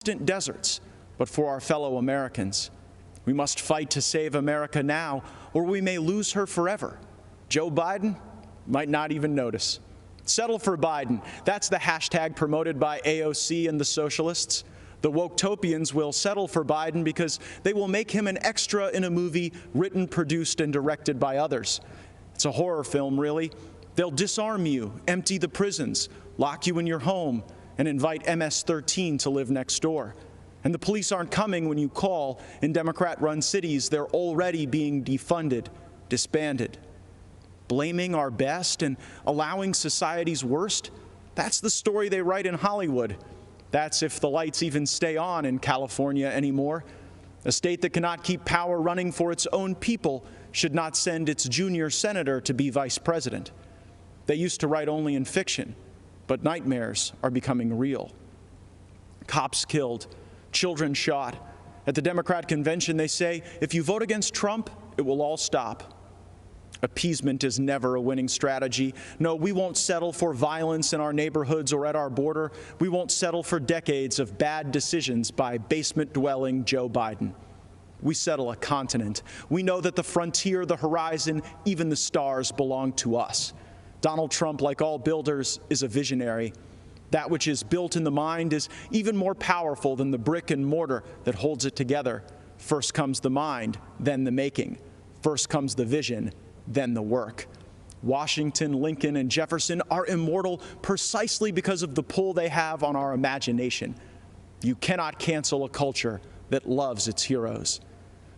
deserts, but for our fellow Americans. We must fight to save America now, or we may lose her forever. Joe Biden might not even notice. Settle for Biden. That's the hashtag promoted by AOC and the socialists. The Woketopians will settle for Biden because they will make him an extra in a movie written, produced, and directed by others. It's a horror film, really. They'll disarm you, empty the prisons, lock you in your home, and invite MS-13 to live next door. And the police aren't coming when you call. In Democrat-run cities, they're already being defunded, disbanded. Blaming our best and allowing society's worst, that's the story they write in Hollywood. That's if the lights even stay on in California anymore. A state that cannot keep power running for its own people should not send its junior senator to be vice president. They used to write only in fiction, but nightmares are becoming real. Cops killed, children shot. At the Democrat convention, they say, if you vote against Trump, it will all stop. Appeasement is never a winning strategy. No, we won't settle for violence in our neighborhoods or at our border. We won't settle for decades of bad decisions by basement-dwelling Joe Biden. We settle a continent. We know that the frontier, the horizon, even the stars belong to us. Donald Trump, like all builders, is a visionary. That which is built in the mind is even more powerful than the brick and mortar that holds it together. First comes the mind, then the making. First comes the vision, then the work. Washington, Lincoln, and Jefferson are immortal precisely because of the pull they have on our imagination. You cannot cancel a culture that loves its heroes.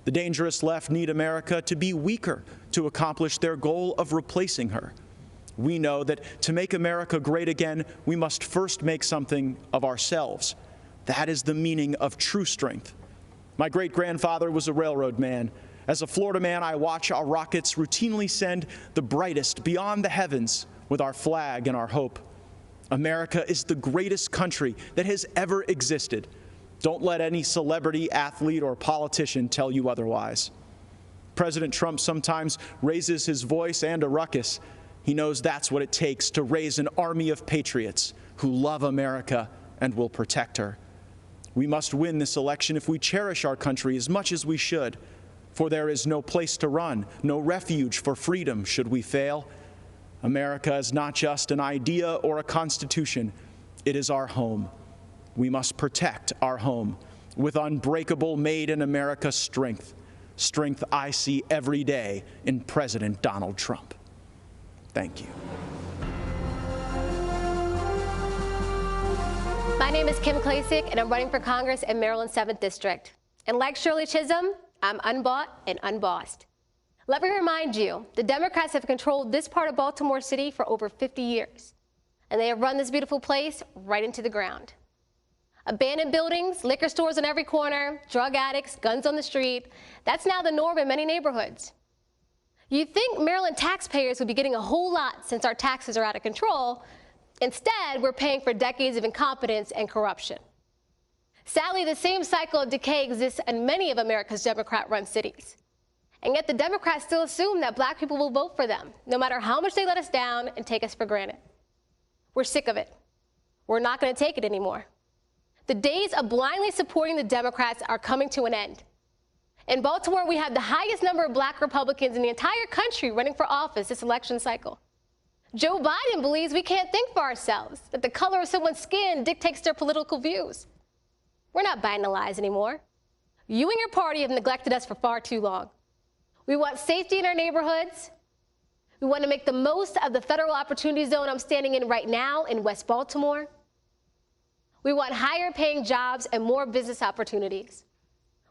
The dangerous left need America to be weaker to accomplish their goal of replacing her. We know that to make America great again, we must first make something of ourselves. That is the meaning of true strength. My great-grandfather was a railroad man. As a Florida man, I watch our rockets routinely send the brightest beyond the heavens with our flag and our hope. America is the greatest country that has ever existed. Don't let any celebrity, athlete, or politician tell you otherwise. President Trump sometimes raises his voice and a ruckus. He knows that's what it takes to raise an army of patriots who love America and will protect her. We must win this election if we cherish our country as much as we should. For there is no place to run, no refuge for freedom should we fail. America is not just an idea or a constitution. It is our home. We must protect our home with unbreakable made in America strength. Strength I see every day in President Donald Trump. Thank you. My name is Kim Klacik, and I'm running for Congress in Maryland's 7th District. And like Shirley Chisholm, I'm unbought and unbossed. Let me remind you, the Democrats have controlled this part of Baltimore City for over 50 years, and they have run this beautiful place right into the ground. Abandoned buildings, liquor stores on every corner, drug addicts, guns on the street, that's now the norm in many neighborhoods. You'd think Maryland taxpayers would be getting a whole lot since our taxes are out of control. Instead, we're paying for decades of incompetence and corruption. Sadly, the same cycle of decay exists in many of America's Democrat-run cities. And yet the Democrats still assume that black people will vote for them, no matter how much they let us down and take us for granted. We're sick of it. We're not going to take it anymore. The days of blindly supporting the Democrats are coming to an end. In Baltimore, we have the highest number of black Republicans in the entire country running for office this election cycle. Joe Biden believes we can't think for ourselves, that the color of someone's skin dictates their political views. We're not buying the lies anymore. You and your party have neglected us for far too long. We want safety in our neighborhoods. We want to make the most of the federal opportunity zone I'm standing in right now in West Baltimore. We want higher paying jobs and more business opportunities.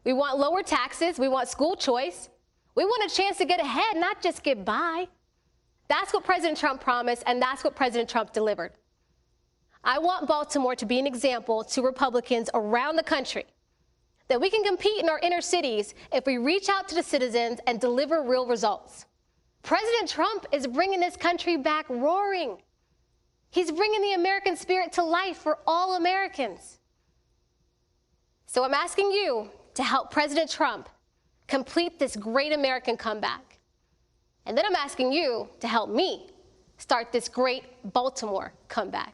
We want lower taxes. We want school choice. We want a chance to get ahead, not just get by. That's what President Trump promised, and that's what President Trump delivered. I want Baltimore to be an example to Republicans around the country that we can compete in our inner cities if we reach out to the citizens and deliver real results. President Trump is bringing this country back roaring. He's bringing the American spirit to life for all Americans. So I'm asking you to help President Trump complete this great American comeback. And then I'm asking you to help me start this great Baltimore comeback.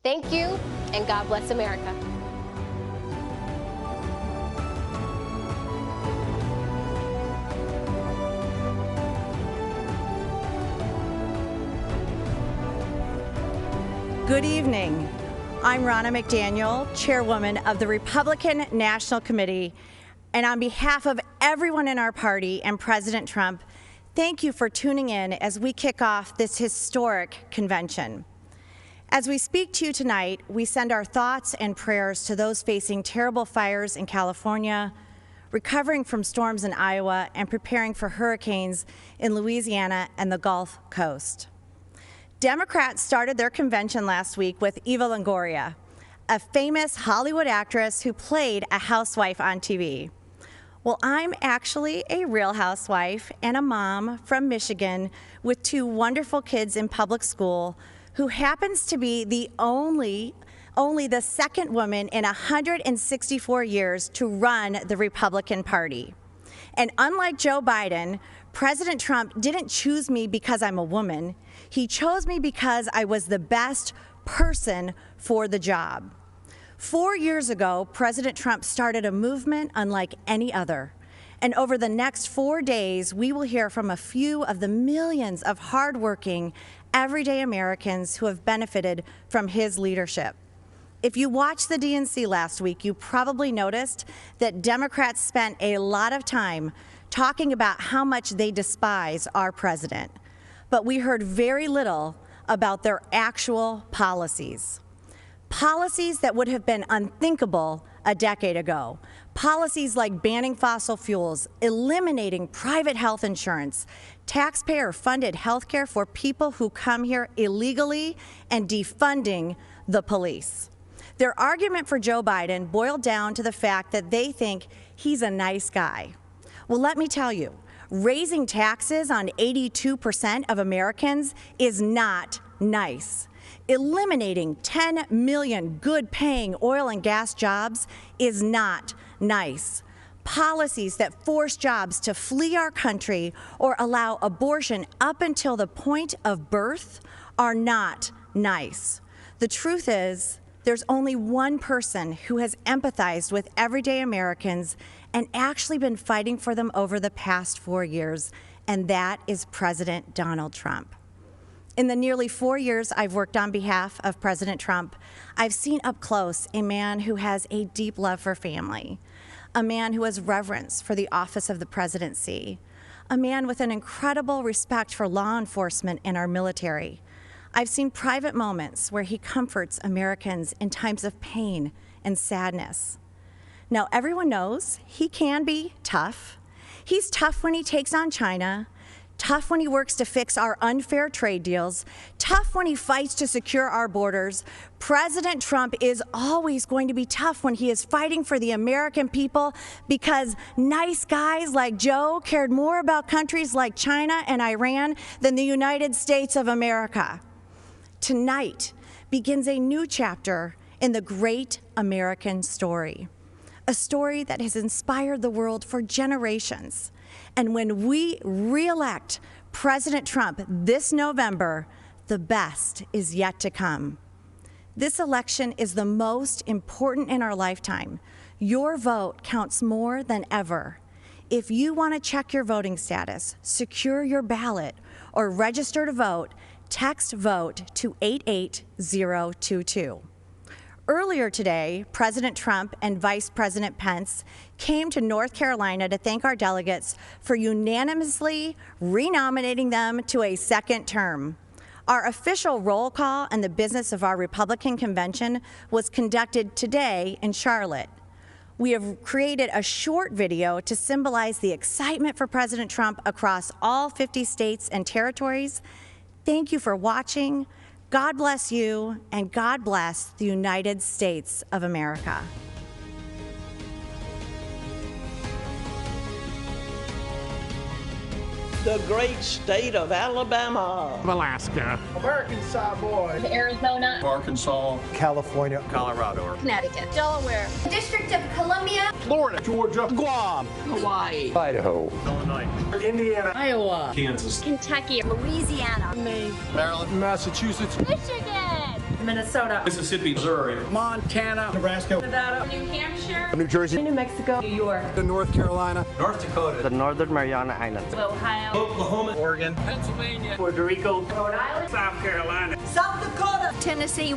Thank you, and God bless America. Good evening. I'm Ronna McDaniel, Chairwoman of the Republican National Committee, and on behalf of everyone in our party and President Trump, thank you for tuning in as we kick off this historic convention. As we speak to you tonight, we send our thoughts and prayers to those facing terrible fires in California, recovering from storms in Iowa, and preparing for hurricanes in Louisiana and the Gulf Coast. Democrats started their convention last week with Eva Longoria, a famous Hollywood actress who played a housewife on TV. Well, I'm actually a real housewife and a mom from Michigan with 2 wonderful kids in public school who happens to be the only the second woman in 164 years to run the Republican Party. And unlike Joe Biden, President Trump didn't choose me because I'm a woman. He chose me because I was the best person for the job. 4 years ago, President Trump started a movement unlike any other. And over the next 4 days, we will hear from a few of the millions of hardworking, everyday Americans who have benefited from his leadership. If you watched the DNC last week, you probably noticed that Democrats spent a lot of time talking about how much they despise our president. But we heard very little about their actual policies. Policies that would have been unthinkable a decade ago. Policies like banning fossil fuels, eliminating private health insurance, taxpayer-funded health care for people who come here illegally, and defunding the police. Their argument for Joe Biden boiled down to the fact that they think he's a nice guy. Well, let me tell you, raising taxes on 82% of Americans is not nice. Eliminating 10 million good-paying oil and gas jobs is not nice. Policies that force jobs to flee our country or allow abortion up until the point of birth are not nice. The truth is, there's only one person who has empathized with everyday Americans and actually been fighting for them over the past 4 years, and that is President Donald Trump. In the nearly 4 years I've worked on behalf of President Trump, I've seen up close a man who has a deep love for family, a man who has reverence for the office of the presidency, a man with an incredible respect for law enforcement and our military. I've seen private moments where he comforts Americans in times of pain and sadness. Now, everyone knows he can be tough. He's tough when he takes on China, tough when he works to fix our unfair trade deals, tough when he fights to secure our borders. President Trump is always going to be tough when he is fighting for the American people because nice guys like Joe cared more about countries like China and Iran than the United States of America. Tonight begins a new chapter in the great American story, a story that has inspired the world for generations. And when we re-elect President Trump this November, the best is yet to come. This election is the most important in our lifetime. Your vote counts more than ever. If you want to check your voting status, secure your ballot, or register to vote, text VOTE to 88022. Earlier today, President Trump and Vice President Pence came to North Carolina to thank our delegates for unanimously renominating them to a second term. Our official roll call and the business of our Republican convention was conducted today in Charlotte. We have created a short video to symbolize the excitement for President Trump across all 50 states and territories. Thank you for watching. God bless you, and God bless the United States of America. The great state of Alabama, Alaska, American Samoa, Arizona, Arkansas, California, Colorado, Connecticut, Delaware, District of Columbia, Florida, Georgia, Guam, Hawaii, Idaho, Illinois, Indiana, Iowa, Kansas, Kentucky, Louisiana, Maine, Maryland, Massachusetts, Michigan, Minnesota, Mississippi, Missouri, Montana, Nebraska, Nevada, New Hampshire, Hampshire, New Jersey, New Mexico, New York, North Carolina, North Dakota, the Northern Mariana Islands, Ohio, Oklahoma, Oregon, Pennsylvania, Puerto Rico, Rhode Island, South Carolina, South Dakota, Tennessee,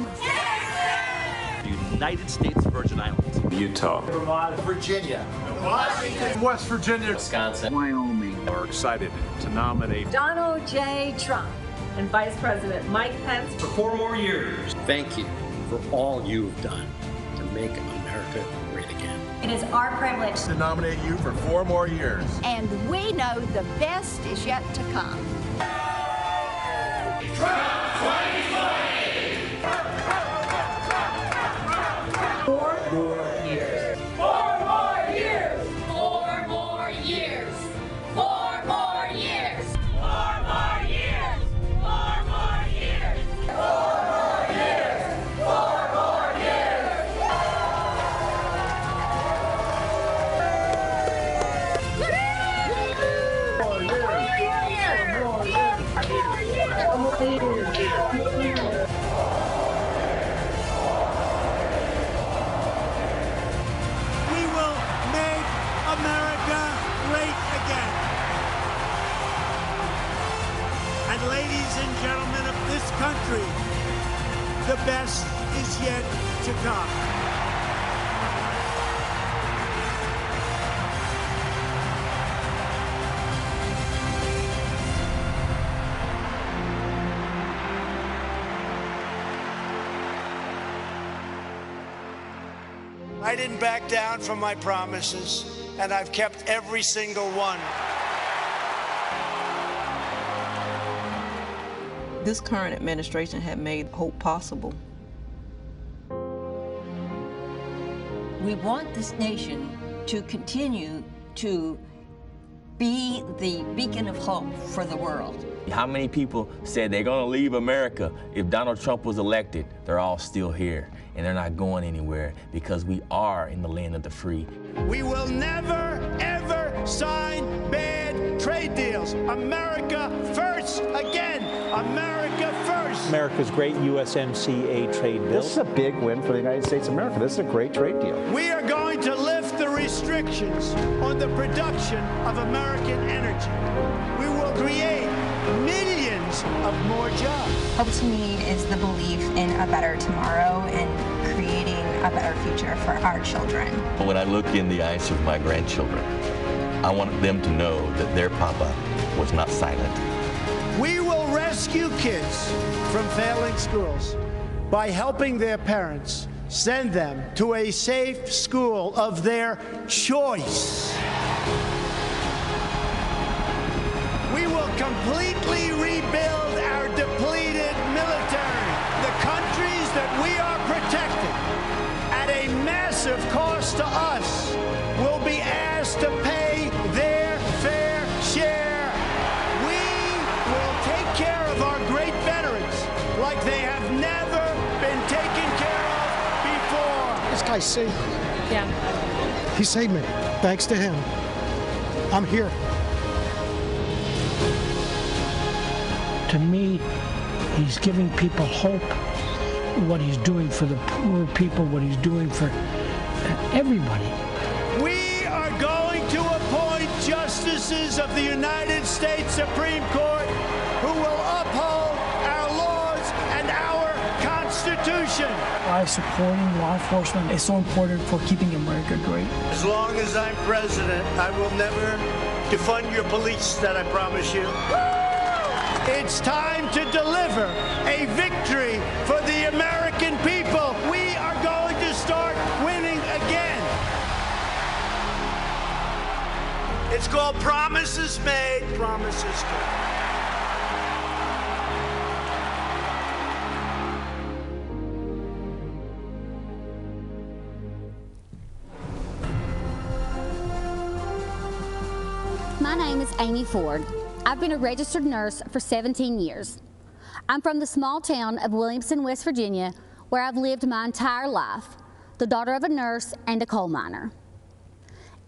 United States Virgin Islands, Utah, Vermont, Virginia, Washington, West Virginia, Wisconsin, Wyoming. Are excited to nominate Donald J. Trump, and Vice President Mike Pence for 4 more years. Thank you for all you've done to make America great again. It is our privilege To nominate you for 4 more years. and we know the best is yet to come. We will make America great again. And ladies and gentlemen of this country, the best is yet to come. I didn't back down from my promises, and I've kept every single one. This current administration had made hope possible. We want this nation to continue to be the beacon of hope for the world. How many people said they're going to leave America if Donald Trump was elected? They're all still here, and they're not going anywhere because we are in the land of the free. We will never, ever sign bad trade deals. America first again. America first. America's great USMCA trade bill. This is a big win for the United States of America. This is a great trade deal. We are going to lift the restrictions on the production of American energy. We will create millions of more jobs. Hope to me is the belief in a better tomorrow and creating a better future for our children. When I look in the eyes of my grandchildren, I want them to know that their papa was not silent. We will rescue kids from failing schools by helping their parents send them to a safe school of their choice. We will completely rebuild our depleted military. The countries that we are protecting at a massive cost to us will be asked to pay their fair share. We will take care of our great veterans like they have never been taken care of before. This guy saved me. Yeah. He saved me. Thanks to him, I'm here. To me, he's giving people hope, what he's doing for the poor people, what he's doing for everybody. We are going to appoint justices of the United States Supreme Court who will uphold our laws and our Constitution. Why supporting law enforcement is so important for keeping America great. As long as I'm president, I will never defund your police, that I promise you. It's time to deliver a victory for the American people. We are going to start winning again. It's called Promises Made, Promises Kept. My name is Amy Ford. I've been a registered nurse for 17 years. I'm from the small town of Williamson, West Virginia, where I've lived my entire life, the daughter of a nurse and a coal miner.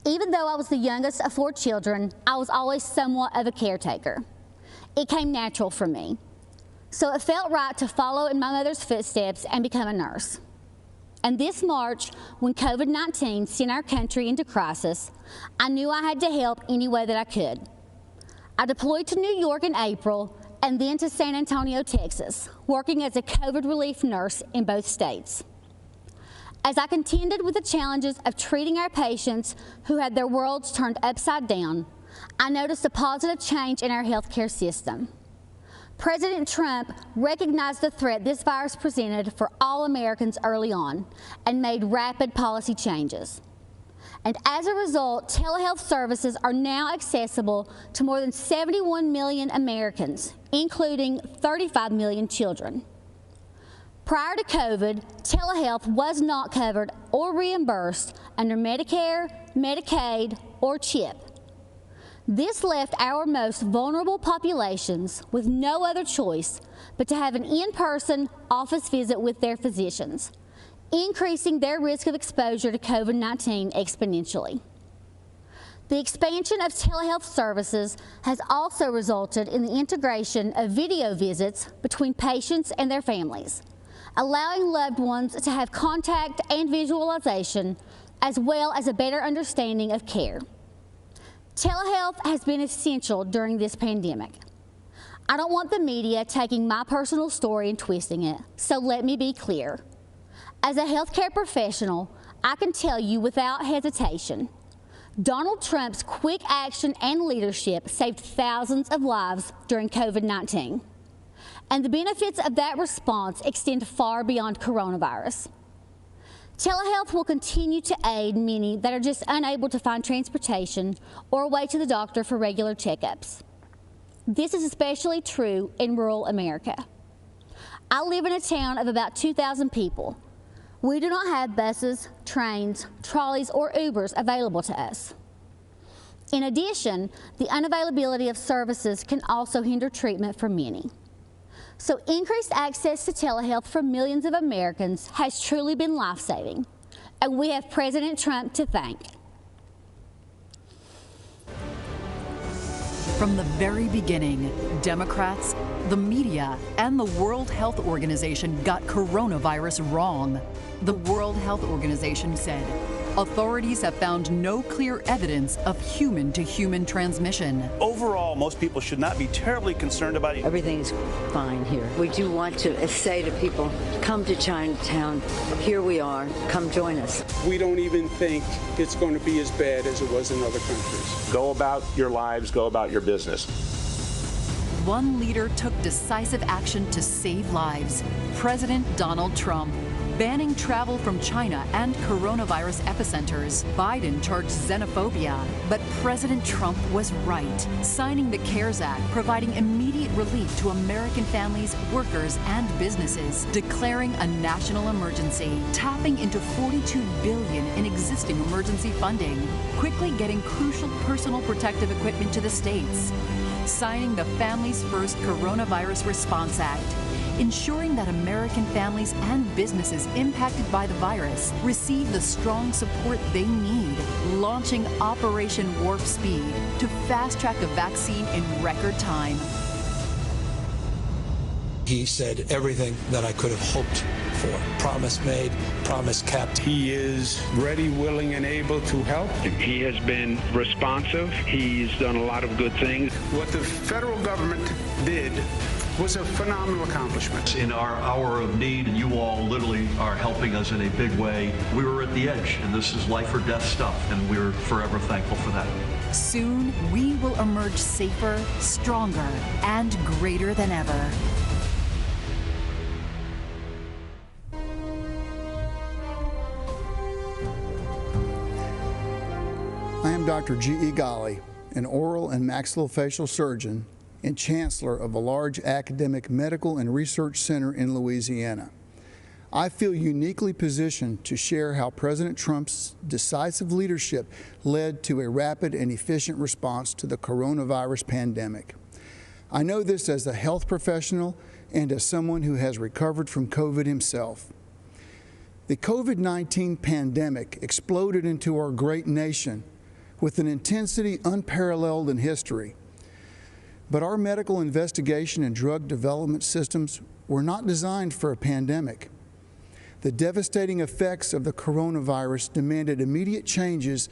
Even though I was the youngest of 4 children, I was always somewhat of a caretaker. It came natural for me. So it felt right to follow in my mother's footsteps and become a nurse. And this March, when COVID-19 sent our country into crisis, I knew I had to help any way that I could. I deployed to New York in April and then to San Antonio, Texas, working as a COVID relief nurse in both states. As I contended with the challenges of treating our patients who had their worlds turned upside down, I noticed a positive change in our healthcare system. President Trump recognized the threat this virus presented for all Americans early on and made rapid policy changes. And as a result, telehealth services are now accessible to more than 71 million Americans, including 35 million children. Prior to COVID, telehealth was not covered or reimbursed under Medicare, Medicaid, or CHIP. This left our most vulnerable populations with no other choice but to have an in-person office visit with their physicians, increasing their risk of exposure to COVID-19 exponentially. The expansion of telehealth services has also resulted in the integration of video visits between patients and their families, allowing loved ones to have contact and visualization, as well as a better understanding of care. Telehealth has been essential during this pandemic. I don't want the media taking my personal story and twisting it, so let me be clear. As a healthcare professional, I can tell you without hesitation, Donald Trump's quick action and leadership saved thousands of lives during COVID-19. And the benefits of that response extend far beyond coronavirus. Telehealth will continue to aid many that are just unable to find transportation or a way to the doctor for regular checkups. This is especially true in rural America. I live in a town of about 2,000 people. We do not have buses, trains, trolleys, or Ubers available to us. In addition, the unavailability of services can also hinder treatment for many. So increased access to telehealth for millions of Americans has truly been life-saving, and we have President Trump to thank. From the very beginning, Democrats, the media, and the World Health Organization got coronavirus wrong. The World Health Organization said, authorities have found no clear evidence of human-to-human transmission. Overall, most people should not be terribly concerned about it. Everything's fine here. We do want to say to people, come to Chinatown. Here we are. Come join us. We don't even think it's going to be as bad as it was in other countries. Go about your lives, go about your business. One leader took decisive action to save lives, President Donald Trump. Banning travel from China and coronavirus epicenters. Biden charged xenophobia. But President Trump was right, signing the CARES Act, providing immediate relief to American families, workers, and businesses, declaring a national emergency, tapping into $42 billion in existing emergency funding, quickly getting crucial personal protective equipment to the states, signing the Families First Coronavirus Response Act, ensuring that American families and businesses impacted by the virus receive the strong support they need, launching Operation Warp Speed to fast-track a vaccine in record time. He said everything that I could have hoped for. Promise made, promise kept. He is ready, willing, and able to help. He has been responsive. He's done a lot of good things. What the federal government did was a phenomenal accomplishment. In our hour of need, and you all literally are helping us in a big way. We were at the edge, and this is life or death stuff, and we're forever thankful for that. Soon, we will emerge safer, stronger, and greater than ever. I am Dr. G.E. Ghali, an oral and maxillofacial surgeon and chancellor of a large academic medical and research center in Louisiana. I feel uniquely positioned to share how President Trump's decisive leadership led to a rapid and efficient response to the coronavirus pandemic. I know this as a health professional and as someone who has recovered from COVID himself. The COVID-19 pandemic exploded into our great nation with an intensity unparalleled in history. But our medical investigation and drug development systems were not designed for a pandemic. The devastating effects of the coronavirus demanded immediate changes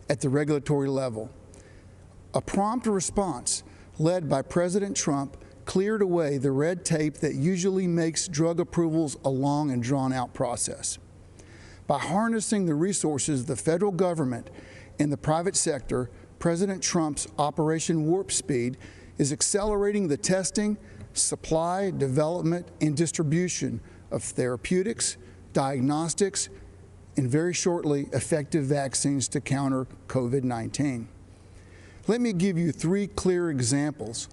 at the regulatory level. A prompt response led by President Trump cleared away the red tape that usually makes drug approvals a long and drawn-out process. By harnessing the resources of the federal government and the private sector, President Trump's Operation Warp Speed is accelerating the testing, supply, development, and distribution of therapeutics, diagnostics, and very shortly, effective vaccines to counter COVID-19. Let me give you 3 clear examples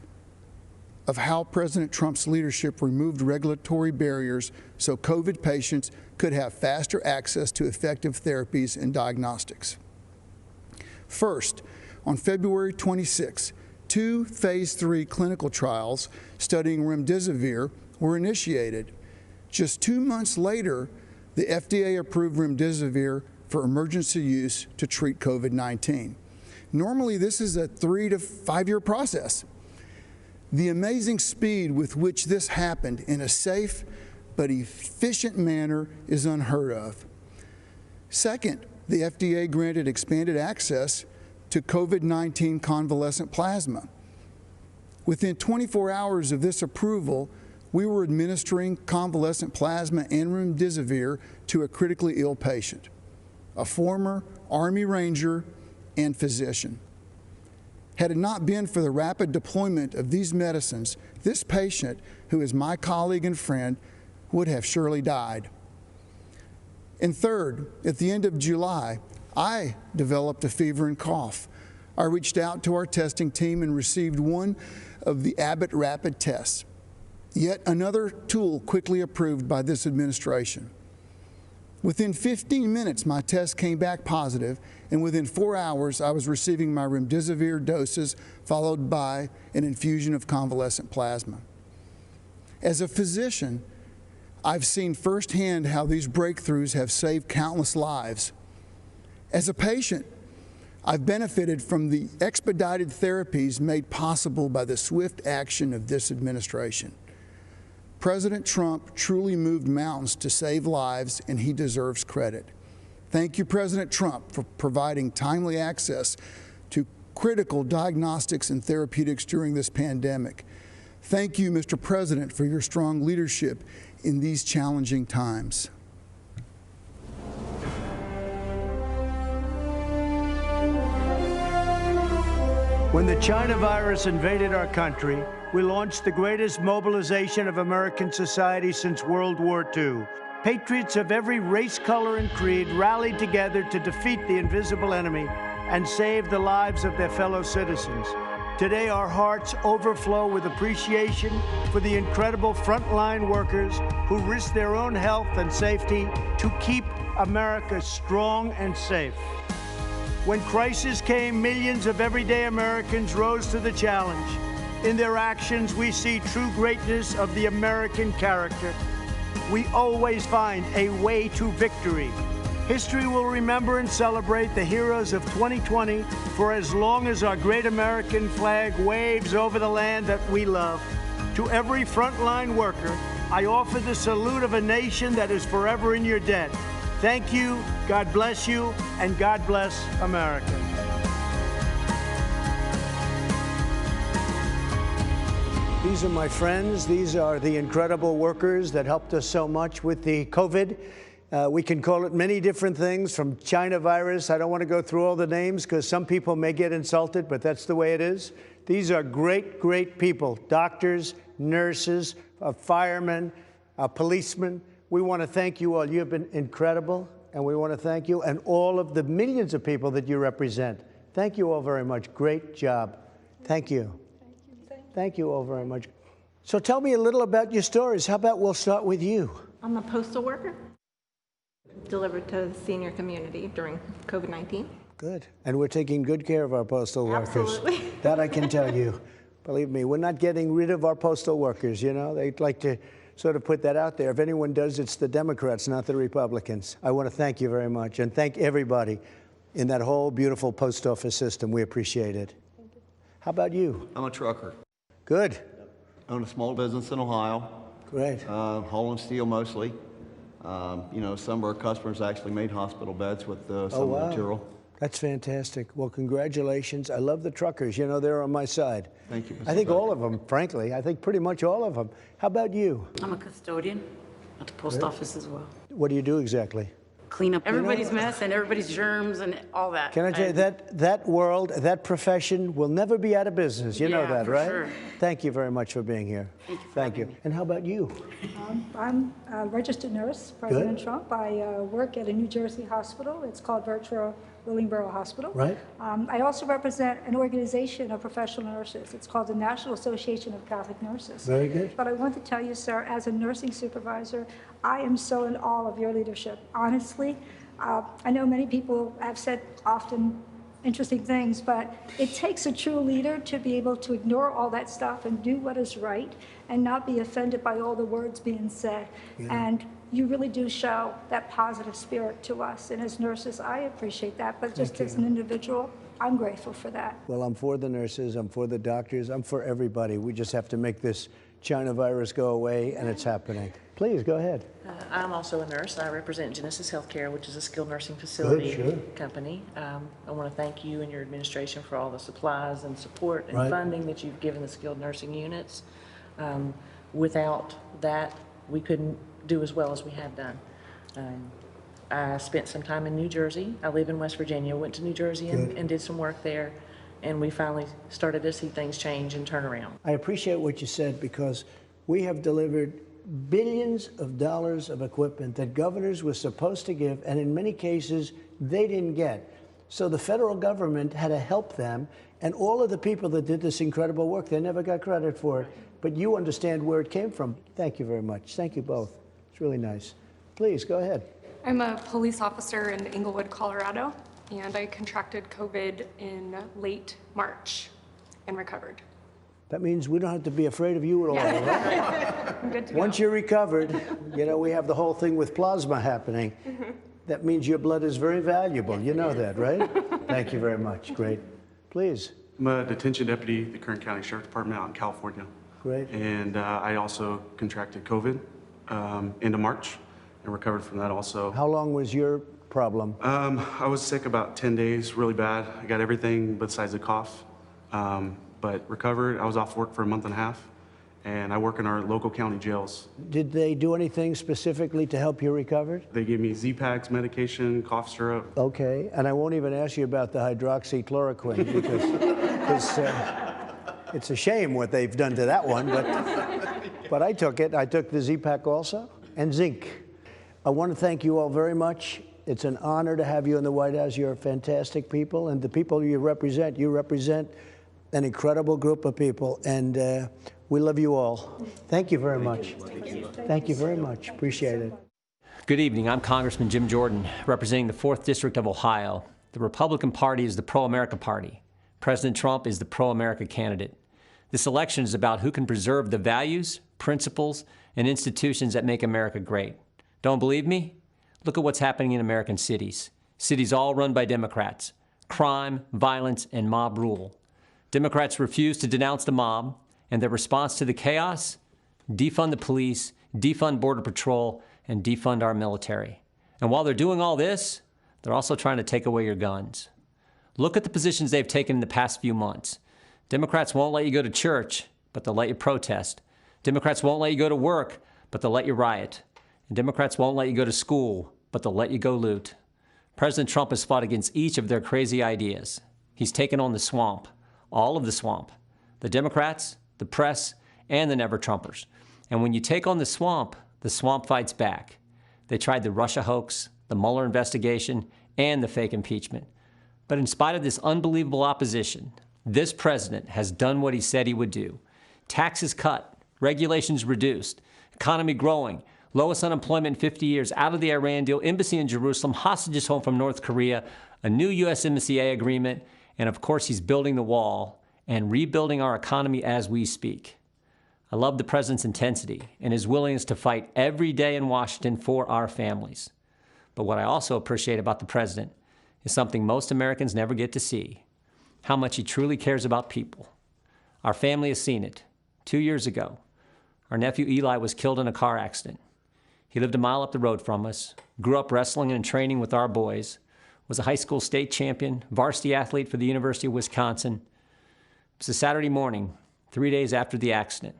of how President Trump's leadership removed regulatory barriers so COVID patients could have faster access to effective therapies and diagnostics. First, on February 26, 2 phase 3 clinical trials studying remdesivir were initiated. Just 2 months later, the FDA approved remdesivir for emergency use to treat COVID-19. Normally, this is a 3 to 5 year process. The amazing speed with which this happened in a safe but efficient manner is unheard of. Second, the FDA granted expanded access to COVID-19 convalescent plasma. Within 24 hours of this approval, we were administering convalescent plasma and remdesivir to a critically ill patient, a former Army Ranger and physician. Had it not been for the rapid deployment of these medicines, this patient, who is my colleague and friend, would have surely died. And third, at the end of July, I developed a fever and cough. I reached out to our testing team and received one of the Abbott rapid tests, yet another tool quickly approved by this administration. Within 15 minutes, my test came back positive, and within 4 hours, I was receiving my remdesivir doses, followed by an infusion of convalescent plasma. As a physician, I've seen firsthand how these breakthroughs have saved countless lives. As a patient, I've benefited from the expedited therapies made possible by the swift action of this administration. President Trump truly moved mountains to save lives, and he deserves credit. Thank you, President Trump, for providing timely access to critical diagnostics and therapeutics during this pandemic. Thank you, Mr. President, for your strong leadership in these challenging times. When the China virus invaded our country, we launched the greatest mobilization of American society since World War II. Patriots of every race, color, and creed rallied together to defeat the invisible enemy and save the lives of their fellow citizens. Today, our hearts overflow with appreciation for the incredible frontline workers who risk their own health and safety to keep America strong and safe. When crisis came, millions of everyday Americans rose to the challenge. In their actions, we see true greatness of the American character. We always find a way to victory. History will remember and celebrate the heroes of 2020 for as long as our great American flag waves over the land that we love. To every frontline worker, I offer the salute of a nation that is forever in your debt. Thank you, God bless you, and God bless America. These are my friends. These are the incredible workers that helped us so much with the COVID. We can call it many different things, from China virus. I don't want to go through all the names because some people may get insulted, but that's the way it is. These are great, great people, doctors, nurses, firemen, policemen. We want to thank you all. You have been incredible, and we want to thank you and all of the millions of people that you represent. Thank you all very much. Great job. Thank you. Thank you all very much. So tell me a little about your stories. How about we'll start with you? I'm a postal worker, delivered to the senior community during COVID-19. Good. And we're taking good care of our postal workers. Absolutely. That I can tell you. Believe me, we're not getting rid of our postal workers, you know. They'd like to sort of put that out there. If anyone does, it's the Democrats, not the Republicans. I want to thank you very much and thank everybody in that whole beautiful post office system. We appreciate it. Thank you. How about you? I'm a trucker. Good. I own a small business in Ohio. Great. Hauling steel mostly. You know, some of our customers actually made hospital beds with some of the material. That's fantastic. Well, congratulations. I love the truckers. You know, they're on my side. Thank you, Mr. I think President. all of them, frankly. I think pretty much all of them. How about you? I'm a custodian at the post office as well. What do you do exactly? Clean up everybody's mess and everybody's germs and all that. Can I tell you, that world, that profession will never be out of business. You know that, for right? sure. Thank you very much for being here. Thank you. And how about you? I'm a registered nurse, President Trump. I work at a New Jersey hospital. It's called Virtual Willingboro Hospital. Right. I also represent an organization of professional nurses. It's called the National Association of Catholic Nurses. Very good. But I want to tell you, sir, as a nursing supervisor, I am so in awe of your leadership. Honestly, I know many people have said often interesting things, but it takes a true leader to be able to ignore all that stuff and do what is right and not be offended by all the words being said. And you really do show that positive spirit to us. And as nurses, I appreciate that. But just as an individual, I'm grateful for that. Well, I'm for the nurses. I'm for the doctors. I'm for everybody. We just have to make this China virus go away, and it's happening. Please, go ahead. I'm also a nurse. I represent Genesis Healthcare, which is a skilled nursing facility company. I want to thank you and your administration for all the supplies and support and funding that you've given the skilled nursing units. Without that, we couldn't do as well as we have done. I spent some time in New Jersey. I live in West Virginia, went to New Jersey and did some work there, and we finally started to see things change and turn around. I appreciate what you said, because we have delivered billions of dollars of equipment that governors were supposed to give, and in many cases, they didn't get. So the federal government had to help them, and all of the people that did this incredible work, they never got credit for it. But you understand where it came from. Thank you very much. Thank you both. It's really nice. Please, go ahead. I'm a police officer in Englewood, Colorado, and I contracted COVID in late March and recovered. That means we don't have to be afraid of you at all, right? I'm good to Once go. you're recovered, you know, we have the whole thing with plasma happening. That means your blood is very valuable. You know that, right? Thank you very much. Great. Please. I'm a detention deputy at the Kern County Sheriff's Department out in California. Great. And I also contracted COVID into March and recovered from that also. How long was your problem? I was sick about 10 days, really bad. I got everything besides a cough, but recovered. I was off work for a month and a half, and I work in our local county jails. Did they do anything specifically to help you recover? They gave me Z-Paks medication, cough syrup. Okay, and I won't even ask you about the hydroxychloroquine because it's a shame what they've done to that one, but I took it. I took the Z-Pak also, and zinc. I want to thank you all very much. It's an honor to have you in the White House. You're fantastic people, and the people you represent an incredible group of people, and we love you all. Thank you very much. Thank you very much. Appreciate it. Good evening. I'm Congressman Jim Jordan, representing the 4th District of Ohio. The Republican Party is the pro-America party. President Trump is the pro-America candidate. This election is about who can preserve the values, principles, and institutions that make America great. Don't believe me? Look at what's happening in American cities. Cities all run by Democrats. Crime, violence, and mob rule. Democrats refuse to denounce the mob, and their response to the chaos? Defund the police, defund Border Patrol, and defund our military. And while they're doing all this, they're also trying to take away your guns. Look at the positions they've taken in the past few months. Democrats won't let you go to church, but they'll let you protest. Democrats won't let you go to work, but they'll let you riot. And Democrats won't let you go to school, but they'll let you go loot. President Trump has fought against each of their crazy ideas. He's taken on the swamp, all of the swamp, the Democrats, the press, and the never-Trumpers. And when you take on the swamp fights back. They tried the Russia hoax, the Mueller investigation, and the fake impeachment. But in spite of this unbelievable opposition, this president has done what he said he would do. Taxes cut, regulations reduced, economy growing, lowest unemployment in 50 years, out of the Iran deal, embassy in Jerusalem, hostages home from North Korea, a new USMCA agreement, and of course he's building the wall and rebuilding our economy as we speak. I love the president's intensity and his willingness to fight every day in Washington for our families. But what I also appreciate about the president is something most Americans never get to see, how much he truly cares about people. Our family has seen it. 2 years ago, our nephew Eli was killed in a car accident. He lived a mile up the road from us, grew up wrestling and training with our boys, was a high school state champion, varsity athlete for the University of Wisconsin. It was a Saturday morning, 3 days after the accident.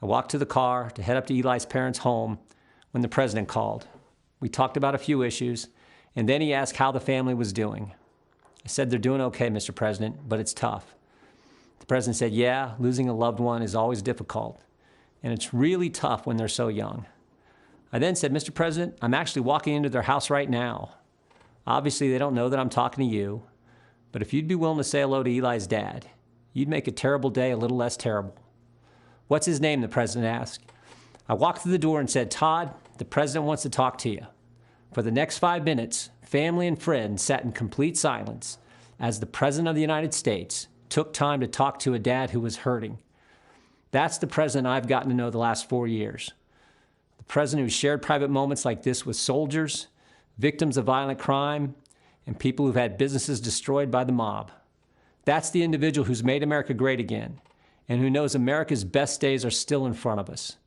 I walked to the car to head up to Eli's parents' home when the president called. We talked about a few issues, and then he asked how the family was doing. I said, "They're doing okay, Mr. President, but it's tough." The president said, "Yeah, losing a loved one is always difficult, and it's really tough when they're so young." I then said, "Mr. President, I'm actually walking into their house right now. Obviously, they don't know that I'm talking to you, but if you'd be willing to say hello to Eli's dad, you'd make a terrible day a little less terrible." "What's his name?" the president asked. I walked through the door and said, "Todd, the president wants to talk to you." For the next 5 minutes, family and friends sat in complete silence as the President of the United States took time to talk to a dad who was hurting. That's the president I've gotten to know the last 4 years. The president who shared private moments like this with soldiers, victims of violent crime, and people who've had businesses destroyed by the mob. That's the individual who's made America great again, and who knows America's best days are still in front of us.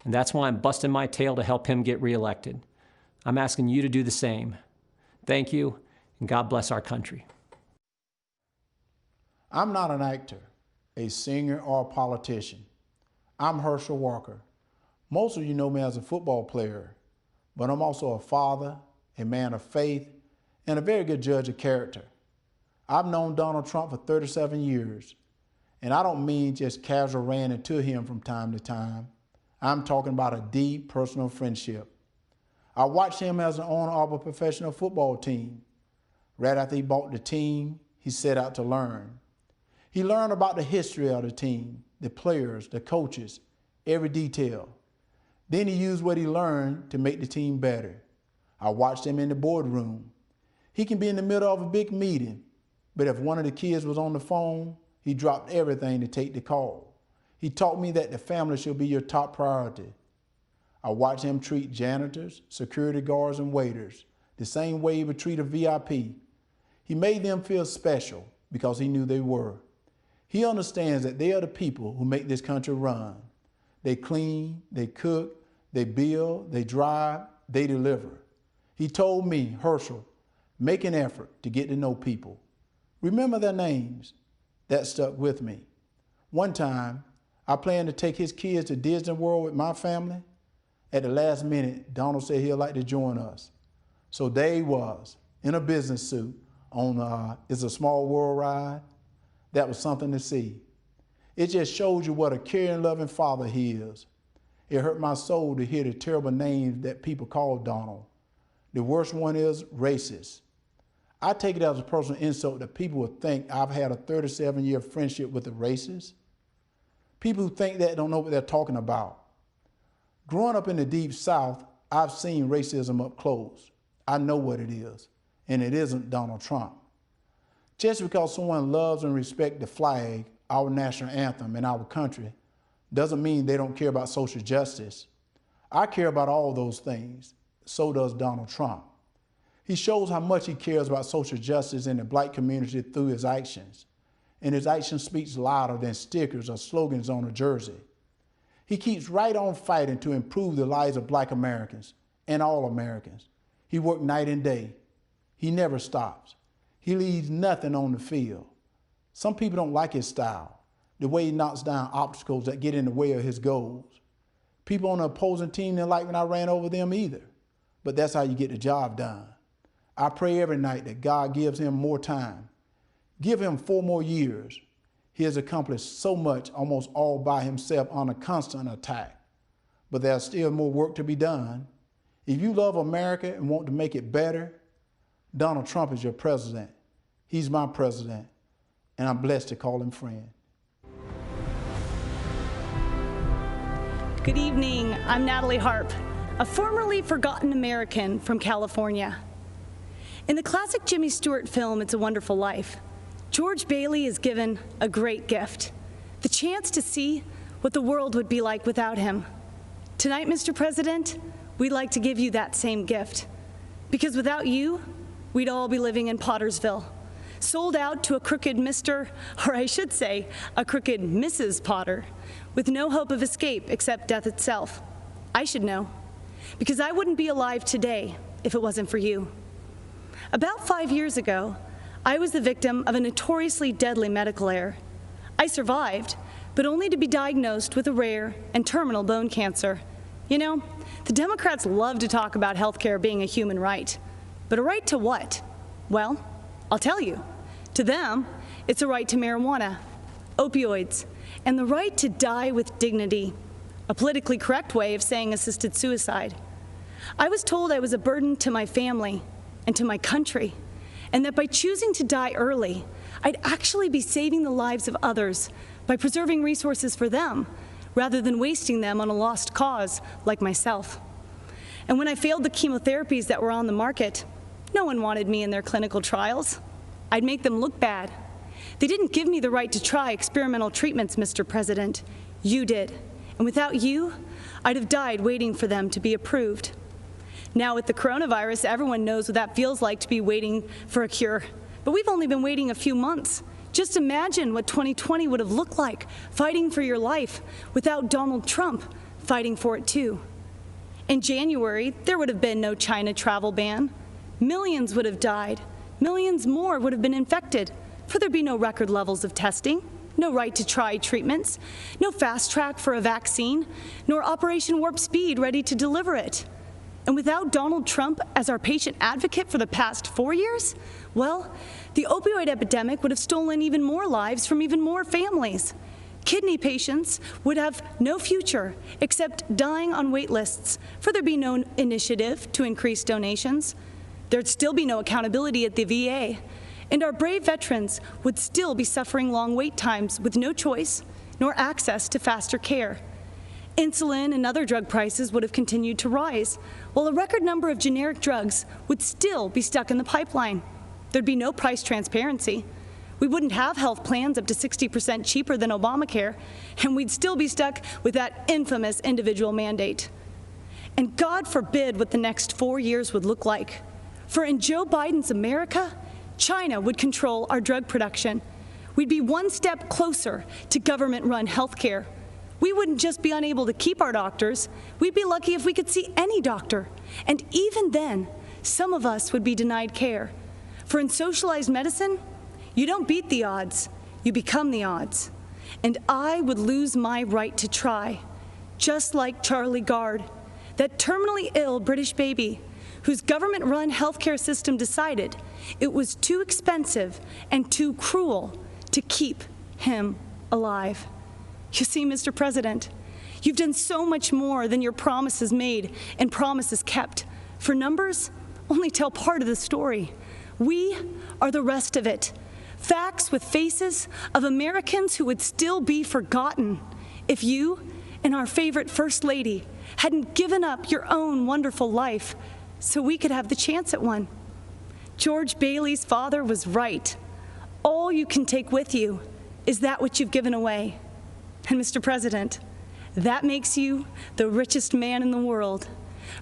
And that's why I'm busting my tail to help him get reelected. I'm asking you to do the same. Thank you, and God bless our country. I'm not an actor, a singer, or a politician. I'm Herschel Walker. Most of you know me as a football player, but I'm also a father, a man of faith, and a very good judge of character. I've known Donald Trump for 37 years, and I don't mean just casual ranting to him from time to time. I'm talking about a deep personal friendship. I watched him as an owner of a professional football team. Right after he bought the team, he set out to learn. He learned about the history of the team, the players, the coaches, every detail. Then he used what he learned to make the team better. I watched him in the boardroom. He can be in the middle of a big meeting, but if one of the kids was on the phone, he dropped everything to take the call. He taught me that the family should be your top priority. I watched him treat janitors, security guards, and waiters the same way he would treat a VIP. He made them feel special because he knew they were. He understands that they are the people who make this country run. They clean, they cook, they build, they drive, they deliver. He told me, "Herschel, make an effort to get to know people. Remember their names." That stuck with me. One time, I planned to take his kids to Disney World with my family. At the last minute, Donald said he'd like to join us. So there he was, in a business suit, on It's a Small World ride. That was something to see. It just shows you what a caring, loving father he is. It hurt my soul to hear the terrible names that people call Donald. The worst one is racist. I take it as a personal insult that people would think I've had a 37-year friendship with a racist. People who think that don't know what they're talking about. Growing up in the Deep South, I've seen racism up close. I know what it is, and it isn't Donald Trump. Just because someone loves and respects the flag, our national anthem, and our country, doesn't mean they don't care about social justice. I care about all those things. So does Donald Trump. He shows how much he cares about social justice in the black community through his actions. And his action speaks louder than stickers or slogans on a jersey. He keeps right on fighting to improve the lives of black Americans and all Americans. He works night and day. He never stops. He leaves nothing on the field. Some people don't like his style, the way he knocks down obstacles that get in the way of his goals. People on the opposing team didn't like when I ran over them either, but that's how you get the job done. I pray every night that God gives him more time. Give him 4 more years. He has accomplished so much almost all by himself on a constant attack. But there's still more work to be done. If you love America and want to make it better, Donald Trump is your president. He's my president, and I'm blessed to call him friend. Good evening. I'm Natalie Harp, a formerly forgotten American from California. In the classic Jimmy Stewart film, It's a Wonderful Life, George Bailey is given a great gift, the chance to see what the world would be like without him. Tonight, Mr. President, we'd like to give you that same gift, because without you, we'd all be living in Pottersville, sold out to a crooked Mr., or I should say, a crooked Mrs. Potter, with no hope of escape except death itself. I should know. because I wouldn't be alive today if it wasn't for you. About 5 years ago, I was the victim of a notoriously deadly medical error. I survived, but only to be diagnosed with a rare and terminal bone cancer. You know, the Democrats love to talk about health care being a human right. But a right to what? Well, I'll tell you. To them, it's a right to marijuana, opioids, and the right to die with dignity, a politically correct way of saying assisted suicide. I was told I was a burden to my family and to my country, and that by choosing to die early, I'd actually be saving the lives of others by preserving resources for them, rather than wasting them on a lost cause like myself. And when I failed the chemotherapies that were on the market, no one wanted me in their clinical trials. I'd make them look bad. They didn't give me the right to try experimental treatments, Mr. President. You did. And without you, I'd have died waiting for them to be approved. Now with the coronavirus, everyone knows what that feels like to be waiting for a cure. But we've only been waiting a few months. Just imagine what 2020 would have looked like, fighting for your life without Donald Trump fighting for it too. In January, there would have been no China travel ban. Millions would have died. Millions more would have been infected, for there'd be no record levels of testing, no right to try treatments, no fast track for a vaccine, nor Operation Warp Speed ready to deliver it. And without Donald Trump as our patient advocate for the past 4 years, well, the opioid epidemic would have stolen even more lives from even more families. Kidney patients would have no future except dying on wait lists, for there'd be no initiative to increase donations. There'd still be no accountability at the VA, and our brave veterans would still be suffering long wait times with no choice nor access to faster care. Insulin and other drug prices would have continued to rise, while a record number of generic drugs would still be stuck in the pipeline. There'd be no price transparency. We wouldn't have health plans up to 60% cheaper than Obamacare, and we'd still be stuck with that infamous individual mandate. And God forbid what the next 4 years would look like. For in Joe Biden's America, China would control our drug production. We'd be one step closer to government-run health care. We wouldn't just be unable to keep our doctors, we'd be lucky if we could see any doctor. And even then, some of us would be denied care. For in socialized medicine, you don't beat the odds, you become the odds. And I would lose my right to try, just like Charlie Gard, that terminally ill British baby whose government-run healthcare system decided it was too expensive and too cruel to keep him alive. You see, Mr. President, you've done so much more than your promises made and promises kept. For numbers only tell part of the story. We are the rest of it. Facts with faces of Americans who would still be forgotten if you and our favorite First Lady hadn't given up your own wonderful life so we could have the chance at one. George Bailey's father was right. All you can take with you is that which you've given away. And Mr. President, that makes you the richest man in the world,